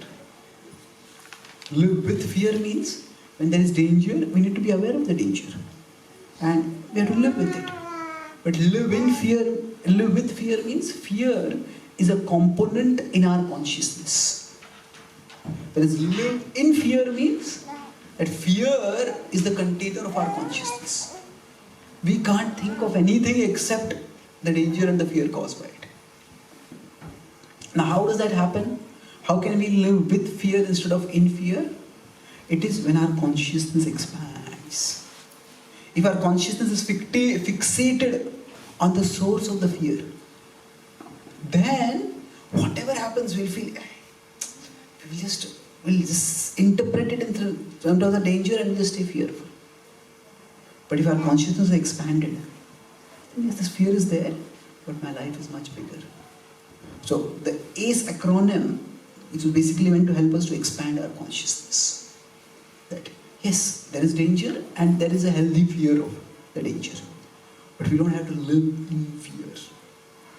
Live with fear means when there is danger, we need to be aware of the danger. And we have to live with it. But live with fear means fear is a component in our consciousness. Whereas live in fear means that fear is the container of our consciousness. We can't think of anything except the danger and the fear caused by it. Now how does that happen? How can we live with fear instead of in fear? It is when our consciousness expands. If our consciousness is fixated on the source of the fear, then whatever happens we'll feel, we'll just interpret it in terms of the danger and we'll just stay fearful. But if our consciousness is expanded, then yes, this fear is there, but my life is much bigger. So the ACE acronym, which is basically meant to help us to expand our consciousness. That yes, there is danger and there is a healthy fear of the danger. But we don't have to live in fear.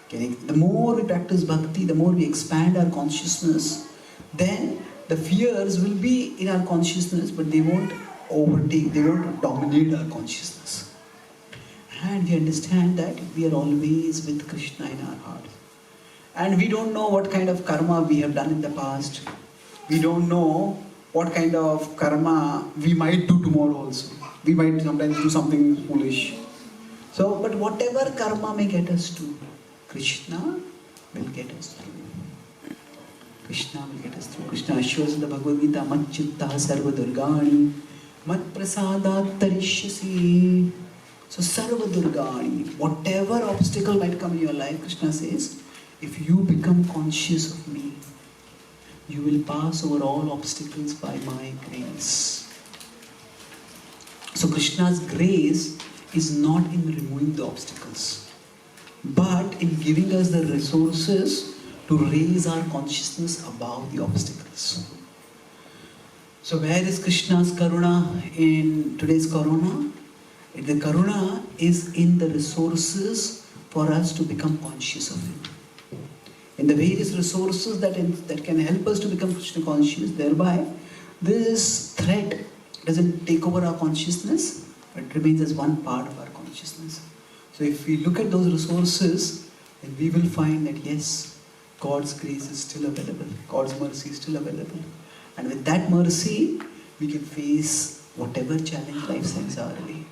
Okay? The more we practice bhakti, the more we expand our consciousness, then the fears will be in our consciousness, but they won't overtake, they won't dominate our consciousness. And we understand that we are always with Krishna in our heart. And we don't know what kind of karma we have done in the past. We don't know what kind of karma we might do tomorrow also. We might sometimes do something foolish. So, but whatever karma may get us to, Krishna will get us through. Krishna will get us through. Krishna assures in the Bhagavad Gita, Mat chitta sarva durgani, mat prasadat tarishyasi. So sarva durgani, whatever obstacle might come in your life, Krishna says, if you become conscious of me, you will pass over all obstacles by my grace. So Krishna's grace is not in removing the obstacles, but in giving us the resources to raise our consciousness above the obstacles. So where is Krishna's karuna in today's karuna? The karuna is in the resources for us to become conscious of it. In the various resources that can help us to become Krishna conscious, thereby this thread doesn't take over our consciousness, but remains as one part of our consciousness. So if we look at those resources, then we will find that yes, God's grace is still available, God's mercy is still available. And with that mercy, we can face whatever challenge life sends our way.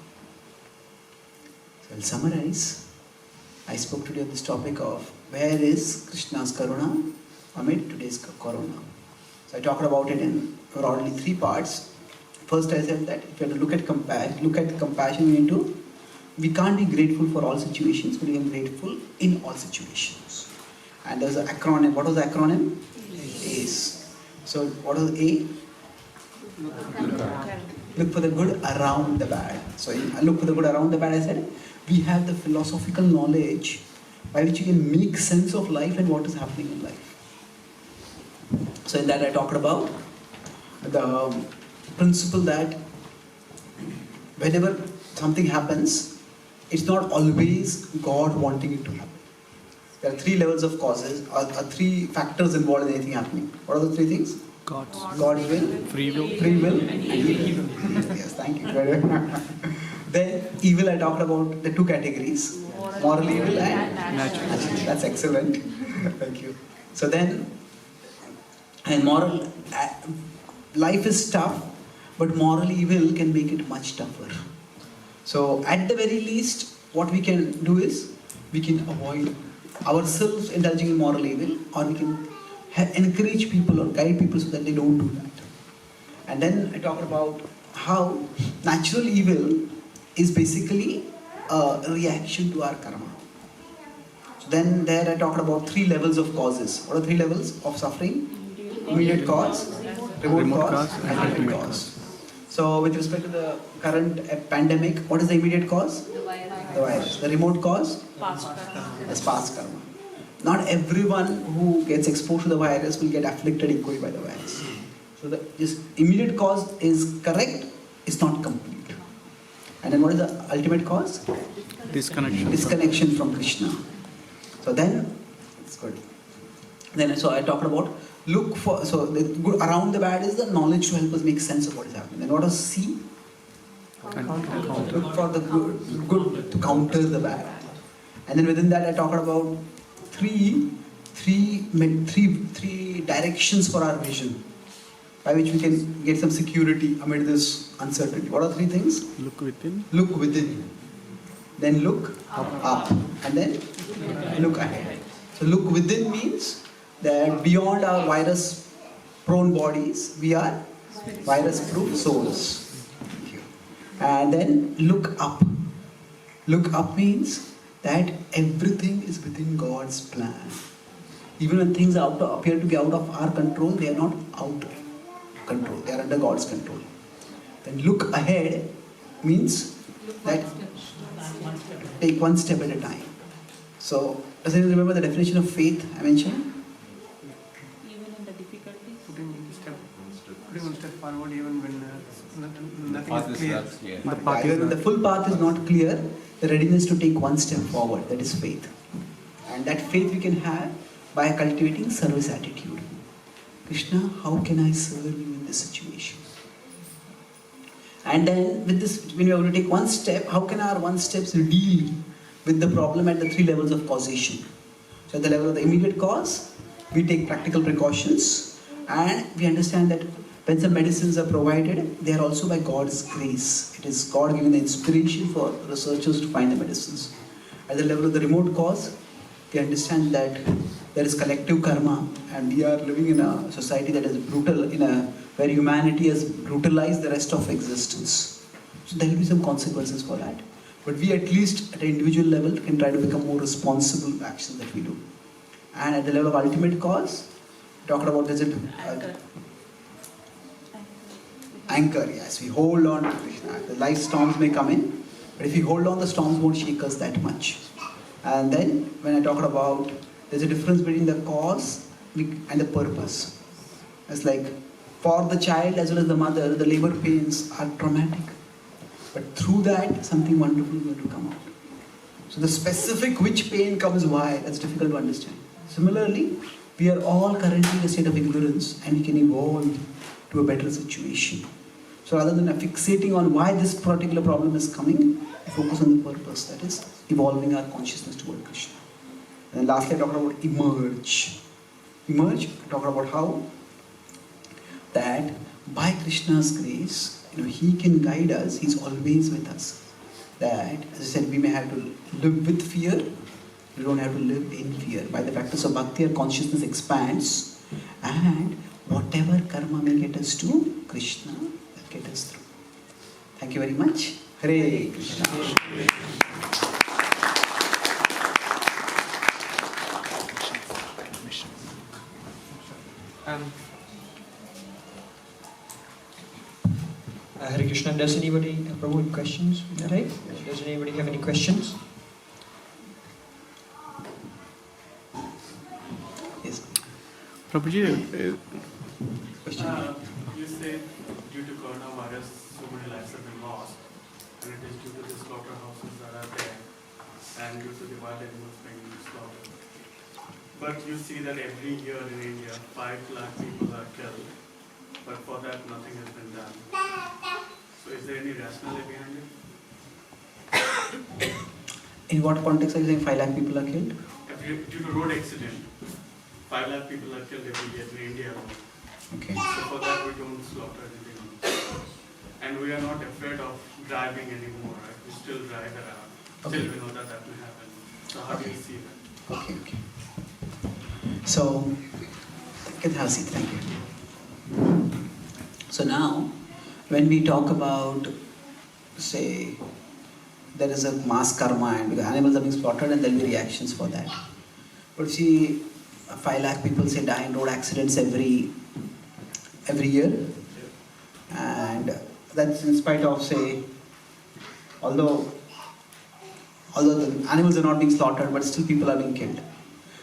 So I'll summarize. I spoke today on this topic of where is Krishna's karuna amid today's karuna. So I talked about it in broadly 3 parts. First I said that if you have to look at compassion, we can't be grateful for all situations, but we are grateful in all situations. And there's an acronym. What was the acronym? ACE. So what is A? Look for the good around the bad. So look for the good around the bad, I said. We have the philosophical knowledge by which you can make sense of life and what is happening in life. So in that I talked about the principle that whenever something happens, it's not always God wanting it to happen. There are 3 levels of causes, or 3 factors involved in anything happening. What are the 3 things? God's will, free will, and evil. Yes, thank you. Then evil, I talked about the 2 categories, moral evil and natural. That's excellent. Thank you. So then, and moral, life is tough, but moral evil can make it much tougher. So at the very least, what we can do is, we can avoid ourselves indulging in moral evil, or we can encourage people or guide people so that they don't do that. And then I talked about how natural evil is basically a reaction to our karma. So then there I talked about 3 levels of causes. What are 3 levels of suffering? Immediate cause, remote cause, and ultimate cause. So with respect to the current pandemic, what is the immediate cause? The virus. The remote cause? Past karma. That's past karma. Not everyone who gets exposed to the virus will get afflicted equally by the virus. So this immediate cause is correct, it's not complete. And then what is the ultimate cause? Disconnection from Krishna. So then, it's good. Then so I talked about look for, so the good around the bad is the knowledge to help us make sense of what is happening. Then what is C? Look for the good to counter the bad. And then within that I talked about 3 three directions for our vision, by which we can get some security amid this uncertainty. What are three things? Look within. Look within. Then look up. And then look ahead. So look within means that beyond our virus-prone bodies, we are virus-proof souls. And then look up. Look up means that everything is within God's plan. Even when things appear to be out of our control, they are not out of control. They are under God's control. Then look ahead means that take one step at a time. So, does anyone remember the definition of faith I mentioned? Even in the difficulties? Putting one step forward even when nothing is clear. The path Even when the full path is not clear, the readiness to take one step forward, that is faith. And that faith we can have by cultivating service attitude. Krishna, how can I serve you in this situation? And then with this, when we are going to take one step, how can our one steps deal with the problem at the three levels of causation? So at the level of the immediate cause, we take practical precautions, and we understand that when some medicines are provided, they are also by God's grace. It is God giving the inspiration for researchers to find the medicines. At the level of the remote cause, we understand that there is collective karma, and we are living in a society that is brutal, where humanity has brutalized the rest of existence. So there will be some consequences for that. But we, at least at an individual level, can try to become more responsible with actions that we do. And at the level of ultimate cause, we talked about anchor, yes, we hold on to Krishna. The life storms may come in, but if we hold on, the storms won't shake us that much. And then, when I talked about, there's a difference between the cause and the purpose. It's like, for the child as well as the mother, the labor pains are traumatic. But through that, something wonderful is going to come out. So the specific which pain comes why, that's difficult to understand. Similarly, we are all currently in a state of ignorance, and we can evolve to a better situation. So rather than fixating on why this particular problem is coming, we focus on the purpose, that is evolving our consciousness toward Krishna. And then lastly, I talked about emerge. Emerge, I talked about how that by Krishna's grace, He can guide us, He's always with us. That, as I said, we may have to live with fear, we don't have to live in fear. By the practice of bhakti, our consciousness expands, and whatever karma may get us to Krishna, will get us through. Thank you very much. Hare Krishna. Hare Krishna. Does anybody have any questions? Right? Does anybody have any questions? Yes. Prabhuji, You said due to coronavirus, so many lives have been lost, and it is due to the slaughterhouses that are there, and due to the wild animals being slaughtered. But you see that every year in India, 5 lakh people are killed, but for that nothing has been done. So is there any rationality behind it? In what context are you saying 5 lakh people are killed? Due to road accident, 5 lakh people are killed every year in India alone. Okay. So for that we don't slaughter anything. And we are not afraid of driving anymore, right? We still drive around. Okay. Still we know that may happen. So how do you see that? Okay. So, you can have a seat, thank you. So now, when we talk about, say, there is a mass karma and animals are being slaughtered and there will be reactions for that. But see, 5 lakh people say die in road accidents every year, and that's in spite of, say, although the animals are not being slaughtered, but still people are being killed.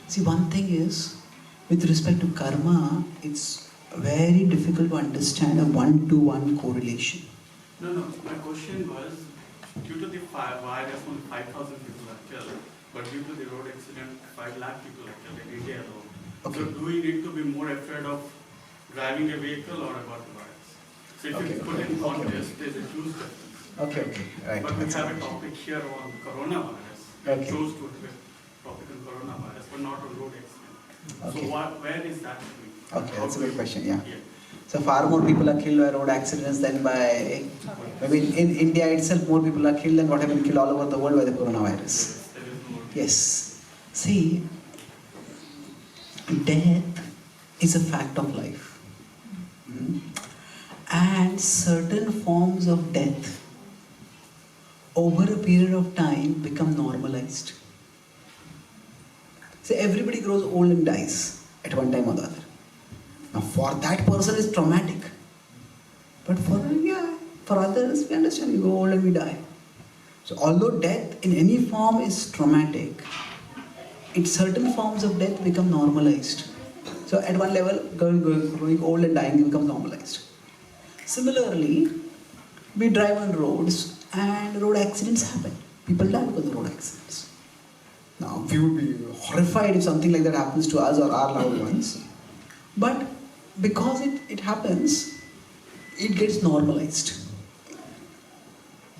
See, one thing is, with respect to karma, it's very difficult to understand a one-to-one correlation. No, my question was, due to the virus, only 5,000 people are killed, but due to the road accident, 5 lakh people are killed in India alone. Okay. So do we need to be more afraid of driving a vehicle or about the virus? So if you put in context, there's a huge difference. Okay, right. But we have a topic here on coronavirus. We Okay. chose to have a topic on coronavirus, but not on road accident. Okay. So where is that happening? Okay, that's a good question, yeah. Yeah. So far more people are killed by road accidents than by, maybe in India itself more people are killed than what have been killed all over the world by the coronavirus. There is more. Yes. See, death is a fact of life. And certain forms of death over a period of time become normalized. See, everybody grows old and dies at one time or the other. Now for that person it's traumatic. But for others, we understand, we go old and we die. So although death in any form is traumatic, certain forms of death become normalized. So at one level, growing old and dying becomes normalized. Similarly, we drive on roads and road accidents happen. People die because of road accidents. Now, we would be horrified if something like that happens to us or our loved ones. But because it happens, it gets normalized.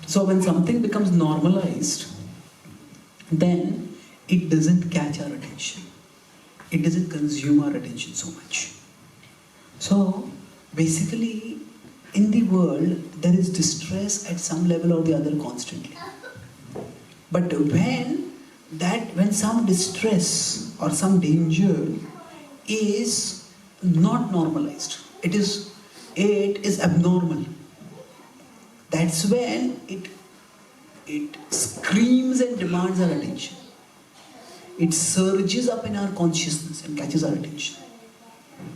So when something becomes normalized, then it doesn't catch our attention. It doesn't consume our attention so much. So basically, in the world, there is distress at some level or the other constantly. But when some distress or some danger is not normalized, it is abnormal. That's when it screams and demands our attention. It surges up in our consciousness and catches our attention.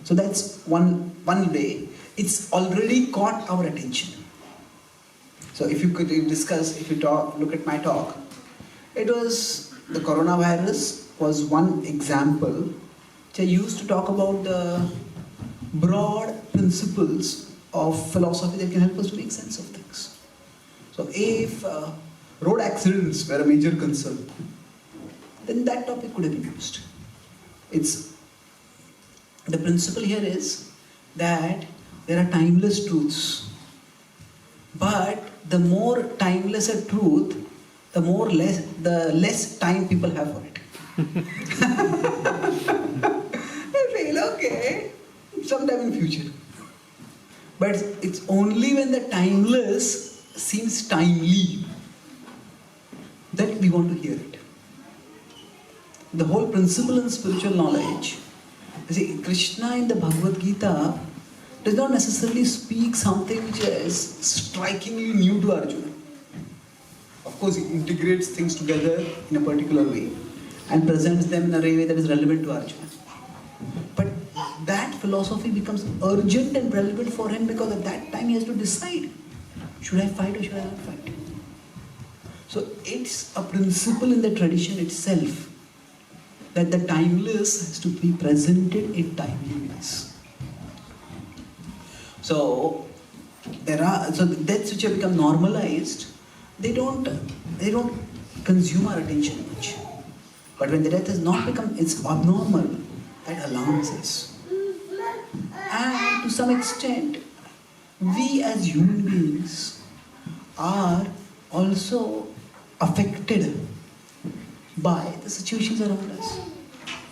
So that's one way. It's already caught our attention. So if you could look at my talk, it was the coronavirus was one example which I used to talk about the broad principles of philosophy that can help us to make sense of things. So if road accidents were a major concern, then that topic could have been used. The principle here is that there are timeless truths. But the more timeless a truth, the less time people have for it. I feel okay, sometime in future. But it's only when the timeless seems timely that we want to hear it. The whole principle in spiritual knowledge, you see, Krishna in the Bhagavad Gita does not necessarily speak something which is strikingly new to Arjuna. Of course, he integrates things together in a particular way and presents them in a way that is relevant to Arjuna. But that philosophy becomes urgent and relevant for him because at that time he has to decide, should I fight or should I not fight? So it's a principle in the tradition itself that the timeless has to be presented in timely ways. So the deaths which have become normalized, they don't consume our attention much. But when the death has not become abnormal, that alarms us. And to some extent, we as human beings are also affected by the situations around us.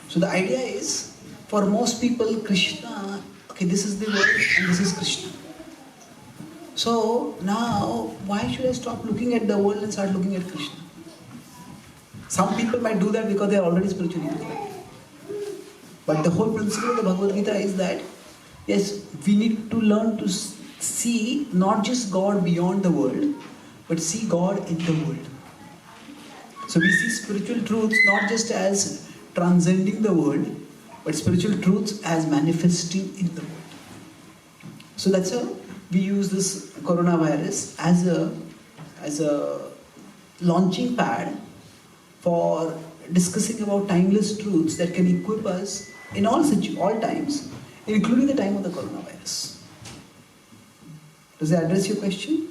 So the idea is, for most people, Krishna, okay, this is the world and this is Krishna. So now, why should I stop looking at the world and start looking at Krishna? Some people might do that because they are already spiritually inclined. But the whole principle of the Bhagavad Gita is that, yes, we need to learn to see not just God beyond the world, but see God in the world. So we see spiritual truths not just as transcending the world, but spiritual truths as manifesting in the world. So that's how we use this coronavirus as a launching pad for discussing about timeless truths that can equip us in all times, including the time of the coronavirus. Does that address your question?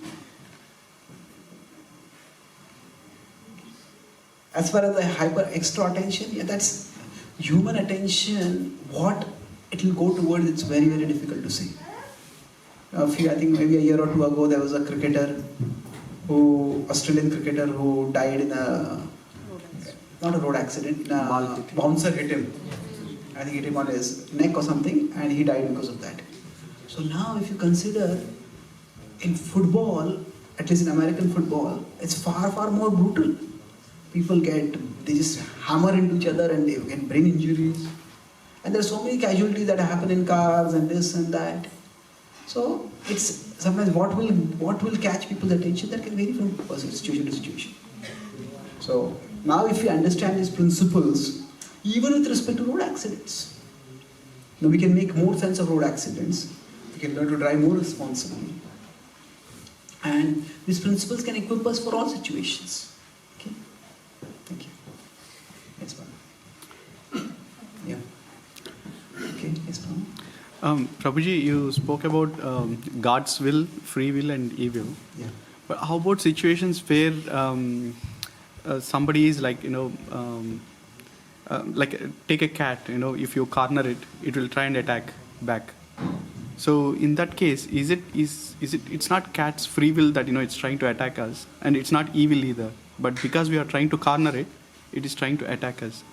As far as the hyper extra attention, yeah, that's human attention. What it will go towards, it's very, very difficult to say. I think maybe a year or two ago, there was a Australian cricketer who died in not a road accident, bouncer hit him. I think hit him on his neck or something, and he died because of that. So now if you consider in football, at least in American football, it's far, far more brutal. People they just hammer into each other and they can bring injuries. And there are so many casualties that happen in cars and this and that. So it's sometimes what will catch people's attention, that can vary from situation to situation. So now if we understand these principles, even with respect to road accidents, now we can make more sense of road accidents. We can learn to drive more responsibly. And these principles can equip us for all situations. Okay? Thank you. Yes, ma'am. Yeah. Okay, yes, ma'am. Prabhuji, you spoke about God's will, free will, and evil. Yeah. But how about situations where somebody is like, like take a cat, if you corner it, it will try and attack back. So in that case, it's not cat's free will that it's trying to attack us, and it's not evil either. But because we are trying to corner it, it is trying to attack us.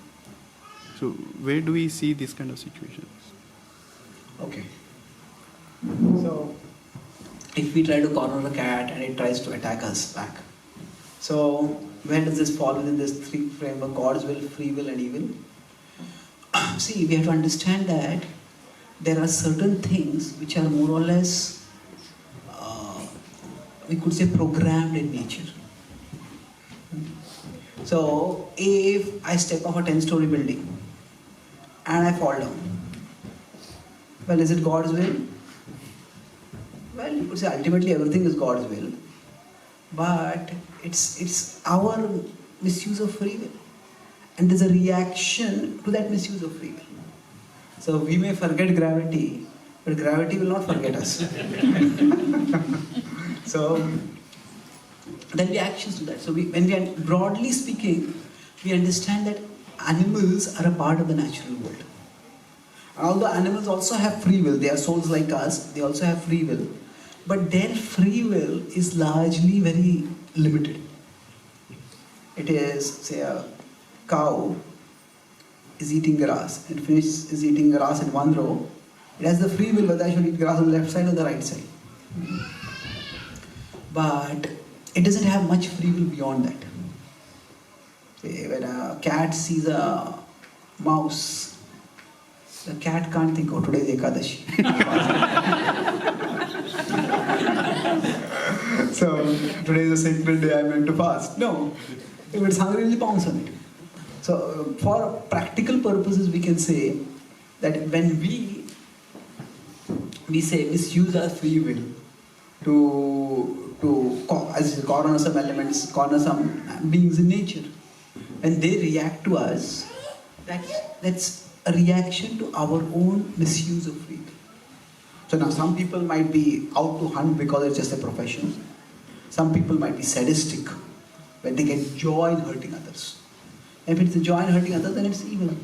So where do we see this kind of situations? Okay. So if we try to corner a cat and it tries to attack us back, so where does this fall within this three framework: God's will, free will, and evil? See, we have to understand that there are certain things which are more or less, we could say, programmed in nature. So if I step off a 10-story building and I fall down, well, is it God's will? Well, you could say ultimately everything is God's will, but it's our misuse of free will, and there's a reaction to that misuse of free will. So we may forget gravity, but gravity will not forget us. So there will be actions to that. So when we are, broadly speaking, we understand that animals are a part of the natural world. Although animals also have free will, they are souls like us, they also have free will. But their free will is largely very limited. It is, say, a cow is eating grass, and fish is eating grass in one row. It has the free will whether I should eat grass on the left side or the right side. But it doesn't have much free will beyond that. Say, when a cat sees a mouse, the cat can't think, oh, today is Ekadashi. So, today is a sacred day, I'm meant to fast. No. If it's hungry, it'll pounce on it. So, for practical purposes, we can say that when we say misuse our free will to corner some elements, corner some beings in nature, when they react to us, that's a reaction to our own misuse of free will. So now some people might be out to hunt because it's just a profession. Some people might be sadistic when they get joy in hurting others. If it's a joy in hurting others, then it's evil.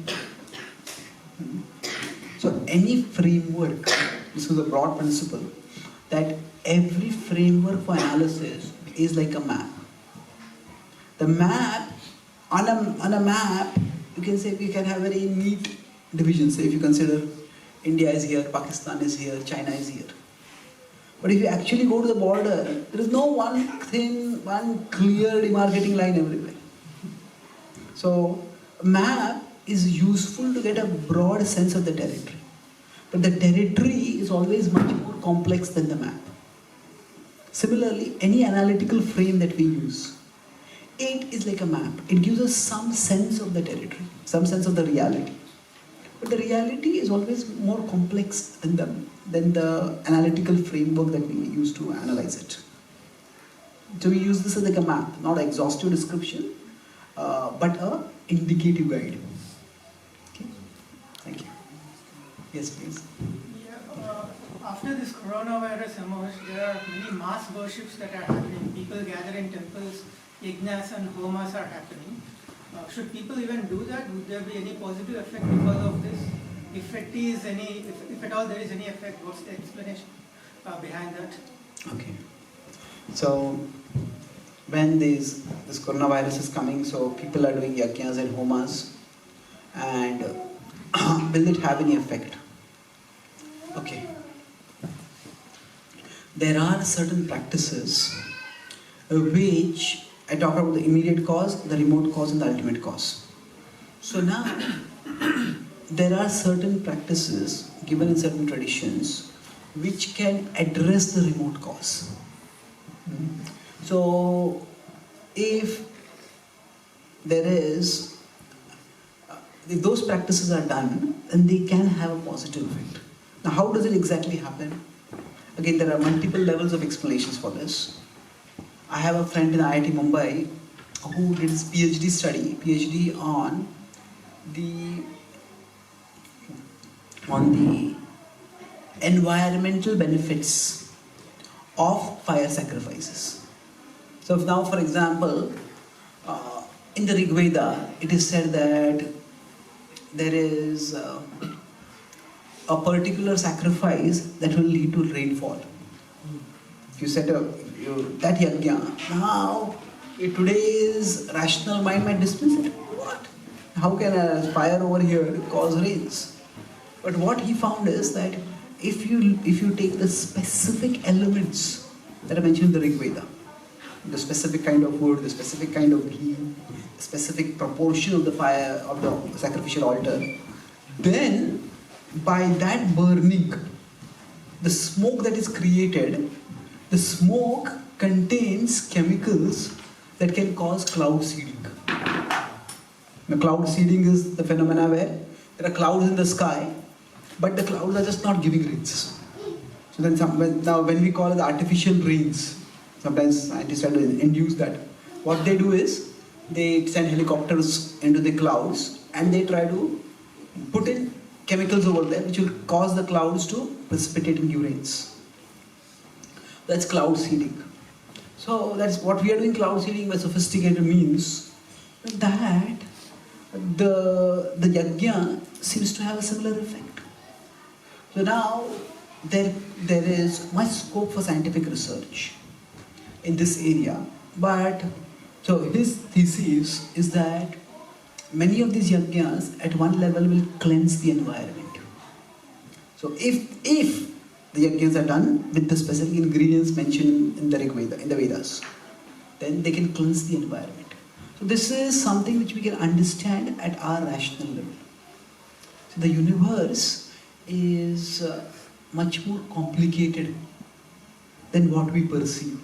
So any framework, this is a broad principle, that every framework for analysis is like a map. The map, on a map, you can say we can have very neat divisions. Say if you consider India is here, Pakistan is here, China is here. But if you actually go to the border, there is no one clear demarcating line everywhere. So a map is useful to get a broad sense of the territory. But the territory is always much more complex than the map. Similarly, any analytical frame that we use, it is like a map. It gives us some sense of the territory, some sense of the reality. But the reality is always more complex than the analytical framework that we use to analyze it. So we use this as like a map, not an exhaustive description, but an indicative guide. Okay? Thank you. Yes, please. After this coronavirus emerged, there are many mass worships that are happening. People gather in temples, yajnas and homas are happening. Should people even do that? Would there be any positive effect because of this? If at all there is any effect, what's the explanation behind that? Okay. So when this coronavirus is coming, so people are doing yajnas and homas, and will it have any effect? Okay. There are certain practices which I talk about the immediate cause, the remote cause, and the ultimate cause. So now, there are certain practices given in certain traditions which can address the remote cause. So, if those practices are done, then they can have a positive effect. Now, how does it exactly happen? Again, there are multiple levels of explanations for this. I have a friend in IIT Mumbai who did his PhD on the environmental benefits of fire sacrifices. So if now, for example, in the Rig Veda, it is said that there is a particular sacrifice that will lead to rainfall. If you set up that yajna, now today's rational mind might dismiss it. What? How can a fire over here cause rains? But what he found is that if you take the specific elements that are mentioned in the Rig Veda, the specific kind of wood, the specific kind of ghee, the specific proportion of the fire of the sacrificial altar, then by that burning, the smoke that is created, the smoke contains chemicals that can cause cloud seeding. The cloud seeding is the phenomena where there are clouds in the sky, but the clouds are just not giving rains. So then now when we call it artificial rains, sometimes scientists try to induce that. What they do is they send helicopters into the clouds and they try to put in chemicals over there which will cause the clouds to precipitate and give rains. That's cloud seeding. So that's what we are doing. Cloud seeding by sophisticated means that the yajna seems to have a similar effect. So now there is much scope for scientific research in this area. But so his thesis is that many of these yajnas at one level will cleanse the environment. So if the yajnas are done with the specific ingredients mentioned in the Rig Veda, in the Vedas, then they can cleanse the environment. So this is something which we can understand at our rational level. So the universe is much more complicated than what we perceive.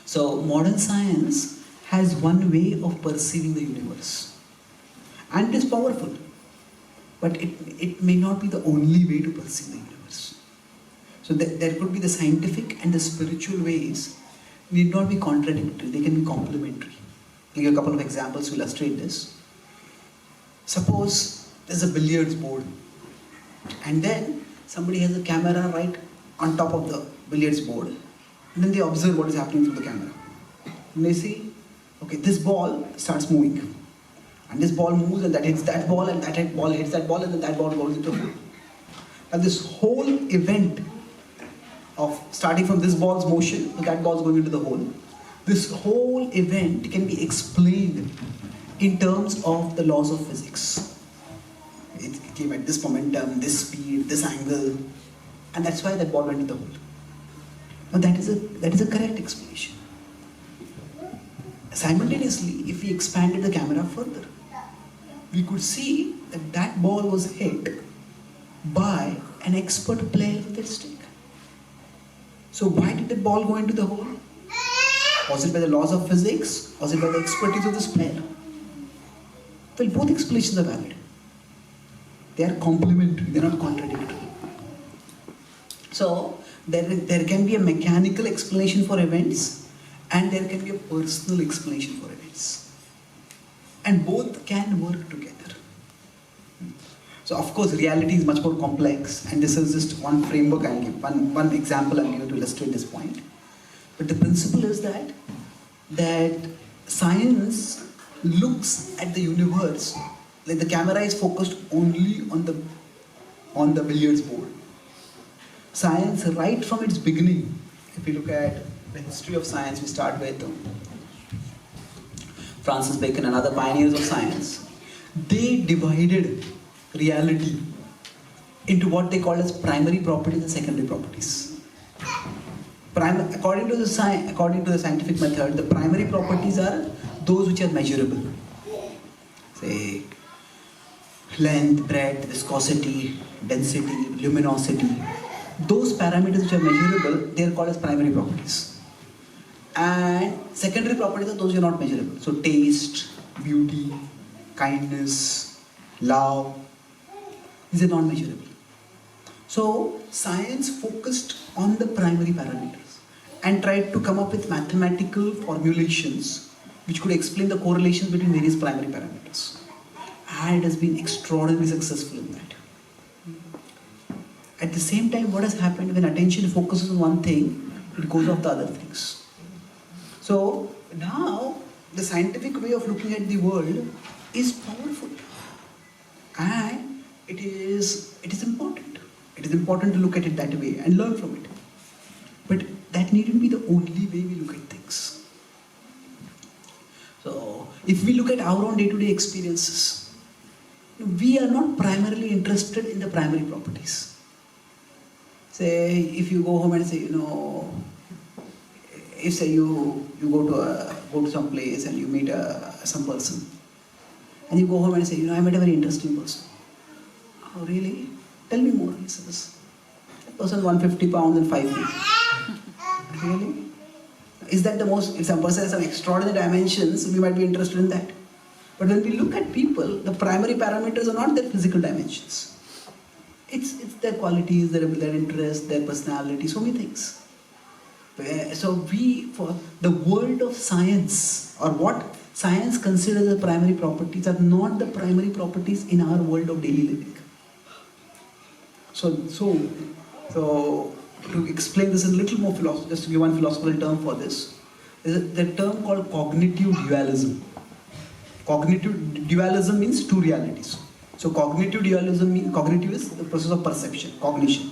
So modern science has one way of perceiving the universe, and it is powerful, but it may not be the only way to perceive the universe. So there could be the scientific and the spiritual ways need not be contradictory, they can be complementary. I'll give a couple of examples to illustrate this. Suppose there's a billiards board and then somebody has a camera right on top of the billiards board, and then they observe what is happening through the camera. And they see, okay, this ball starts moving, and this ball moves, and that hits that ball, and that ball hits that ball, and then that ball goes into the hole. And this whole event of starting from this ball's motion to that ball's going into the hole, this whole event can be explained in terms of the laws of physics. It came at this momentum, this speed, this angle, and that's why that ball went into the hole. Now that is a correct explanation. Simultaneously, if we expanded the camera further, we could see that that ball was hit by an expert player with a stick. So why did the ball go into the hole? Was it by the laws of physics? Was it by the expertise of this player? Well, both explanations are valid. They are complementary, they are not contradictory. So there can be a mechanical explanation for events, and there can be a personal explanation for events. And both can work together. So of course reality is much more complex, and this is just one framework I'll give, one example I'll give to illustrate this point. But the principle is that science looks at the universe like the camera is focused only on the billiards board. Science, right from its beginning, if you look at the history of science, we start with Francis Bacon and other pioneers of science. they divided reality into what they call as primary properties and secondary properties. According to the scientific method, the primary properties are those which are measurable. Say length, breadth, viscosity, density, luminosity. Those parameters which are measurable, they are called as primary properties. And secondary properties are those which are not measurable. So taste, beauty, kindness, love, these are not measurable. So science focused on the primary parameters and tried to come up with mathematical formulations which could explain the correlations between various primary parameters. And it has been extraordinarily successful in that. At the same time, what has happened when attention focuses on one thing, it goes off the other things. So now the scientific way of looking at the world is powerful, and it is important. It is important to look at it that way and learn from it. But that needn't be the only way we look at things. So if we look at our own day-to-day experiences, we are not primarily interested in the primary properties. Say, if you go home and say, if say you go to some place and you meet some person, and you go home and say, I met a very interesting person. Oh, really? Tell me more. He says, that person 150 pounds and 5 feet. Really? Is that the most? If some person has some extraordinary dimensions, we might be interested in that. But when we look at people, the primary parameters are not their physical dimensions. It's their qualities, their interests, their personality, so many things. So for the world of science, or what science considers the primary properties, are not the primary properties in our world of daily living. So to explain this in a little more philosophy, just to give one philosophical term for this, is the term called cognitive dualism. Cognitive dualism means two realities. So cognitive dualism means, cognitive is the process of perception, cognition.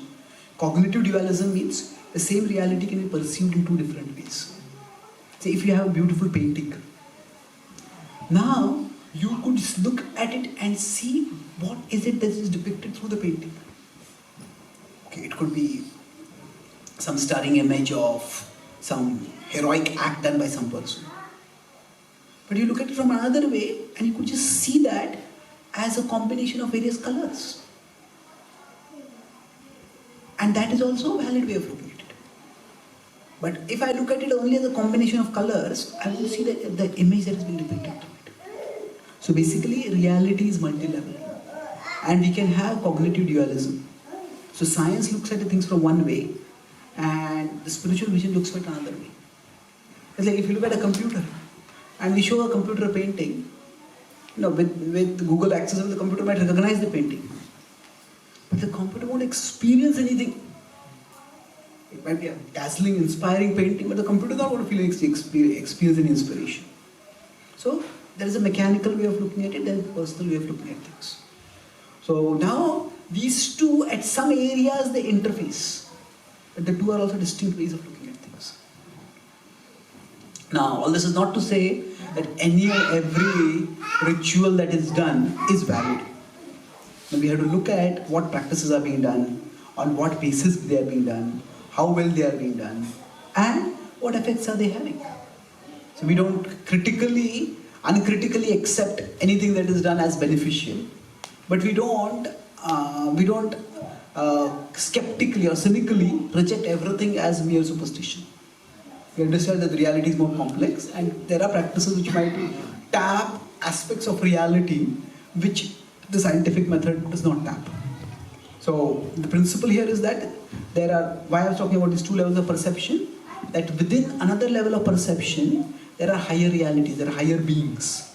Cognitive dualism means the same reality can be perceived in two different ways. Say if you have a beautiful painting, now you could look at it and see what is it that is depicted through the painting. Okay, it could be some stirring image of some heroic act done by some person. But you look at it from another way and you could just see that as a combination of various colors. And that is also a valid way of looking at it. But if I look at it only as a combination of colors, I will see the image that has been depicted to it. So basically, reality is multi-level. And we can have cognitive dualism. So science looks at the things from one way, and the spiritual vision looks at it another way. It's like if you look at a computer, and we show a computer a painting, with Google access, the computer might recognize the painting. But the computer won't experience anything. It might be a dazzling, inspiring painting, but the computer is not going to experience any inspiration. So there is a mechanical way of looking at it, there is a personal way of looking at things. So now these two, at some areas, they interface. But the two are also distinct ways of looking at things. Now, all this is not to say that any and every ritual that is done is valid. Now, we have to look at what practices are being done, on what basis they are being done, how well they are being done, and what effects are they having. So we don't uncritically accept anything that is done as beneficial, but we don't skeptically or cynically reject everything as mere superstition. We understand that the reality is more complex, and there are practices which might tap aspects of reality which the scientific method does not tap. So the principle here is that why I was talking about these two levels of perception, that within another level of perception, there are higher realities, there are higher beings.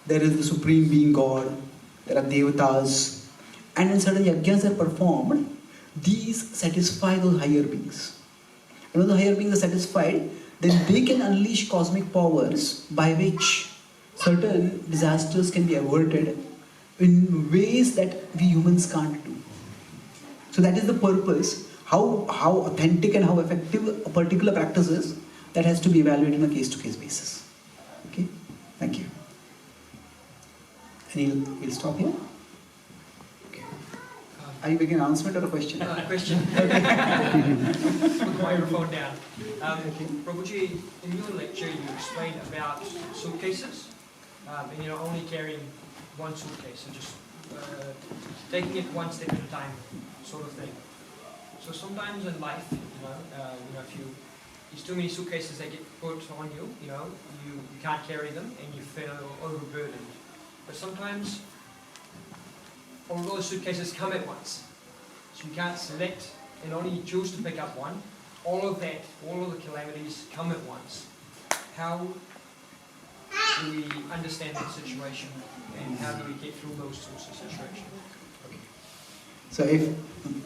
There is the supreme being God, there are devatas, and when certain yajnas are performed, these satisfy those higher beings. And when the higher beings are satisfied, then they can unleash cosmic powers by which certain disasters can be averted in ways that we humans can't do. So that is the purpose, how authentic and how effective a particular practice is, that has to be evaluated on a case-to-case basis. Okay, thank you. And he'll stop here. Are you making an announcement or a question? A question. Put the microphone down. Prabhuji, in your lecture you explained about suitcases, and you're only carrying one suitcase and just taking it one step at a time, sort of thing. So sometimes in life, if there's too many suitcases that get put on you, you can't carry them and you feel overburdened. But sometimes all those suitcases come at once. So you can't select and only choose to pick up one. All of the calamities come at once. How do we understand that situation and how do we get through those sorts of situations? So if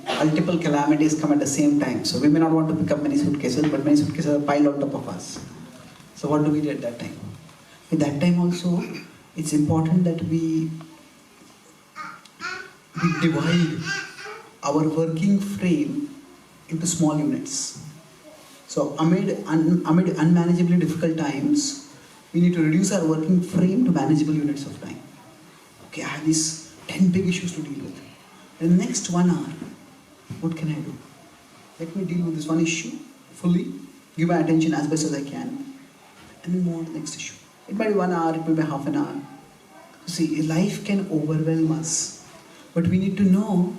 multiple calamities come at the same time, so we may not want to pick up many suitcases, but many suitcases are piled on top of us. So what do we do at that time? At that time also, it's important that we divide our working frame into small units. So amid unmanageably difficult times, we need to reduce our working frame to manageable units of time. Okay, I have these 10 big issues to deal with. In the next 1 hour, what can I do? Let me deal with this one issue fully, give my attention as best as I can, and then move on to the next issue. It might be 1 hour, it might be half an hour. See, life can overwhelm us, but we need to know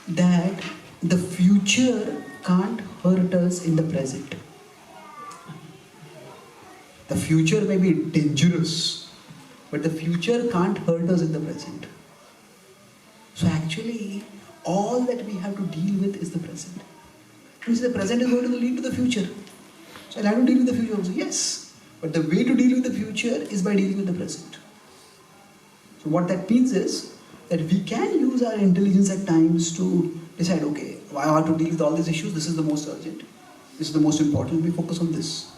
that the future can't hurt us in the present. The future may be dangerous, but the future can't hurt us in the present. So actually, all that we have to deal with is the present. Means the present is going to lead to the future. So I'll have to deal with the future also. Yes, but the way to deal with the future is by dealing with the present. So what that means is that we can use our intelligence at times to decide, okay, I have to deal with all these issues, this is the most urgent, this is the most important, we focus on this.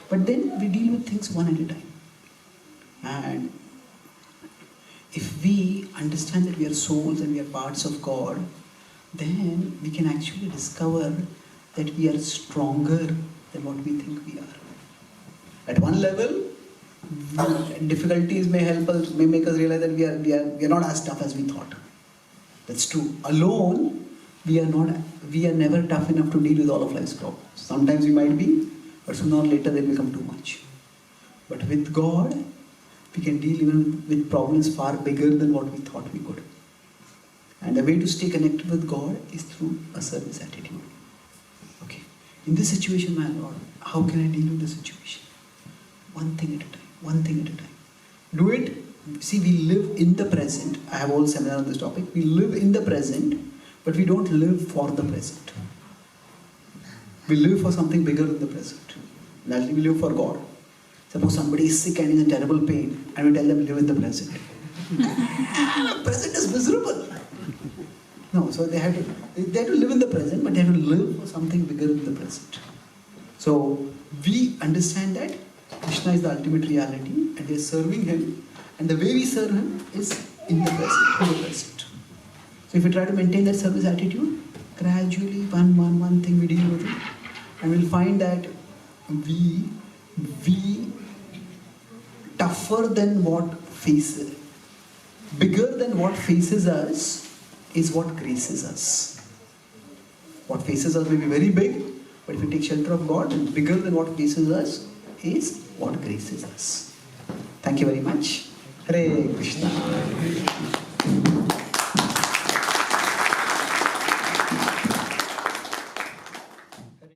But then we deal with things one at a time. And if we understand that we are souls and we are parts of God, then we can actually discover that we are stronger than what we think we are. At one level, difficulties may help us, may make us realize that we are not as tough as we thought. That's true. Alone, we are never tough enough to deal with all of life's problems. Sometimes we might be, but sooner or later they become too much. But with God, we can deal even with problems far bigger than what we thought we could. And the way to stay connected with God is through a service attitude. Okay. In this situation, my Lord, how can I deal with the situation? One thing at a time. One thing at a time. Do it. See, we live in the present. I have a whole seminar on this topic. We live in the present, but we don't live for the present. We live for something bigger than the present. Naturally, we live for God. Suppose somebody is sick and is in terrible pain, and we tell them live in the present. The present is miserable. No, so they have to live in the present, but they have to live for something bigger than the present. So we understand that Krishna is the ultimate reality, and we are serving Him, and the way we serve Him is in the present, in the present. So if we try to maintain that service attitude, gradually one thing we deal with it, and we'll find that we tougher than what faces, bigger than what faces us is what graces us. What faces us may be very big, but if we take shelter of God, then bigger than what faces us is what graces us. Thank you very much. Hare Krishna.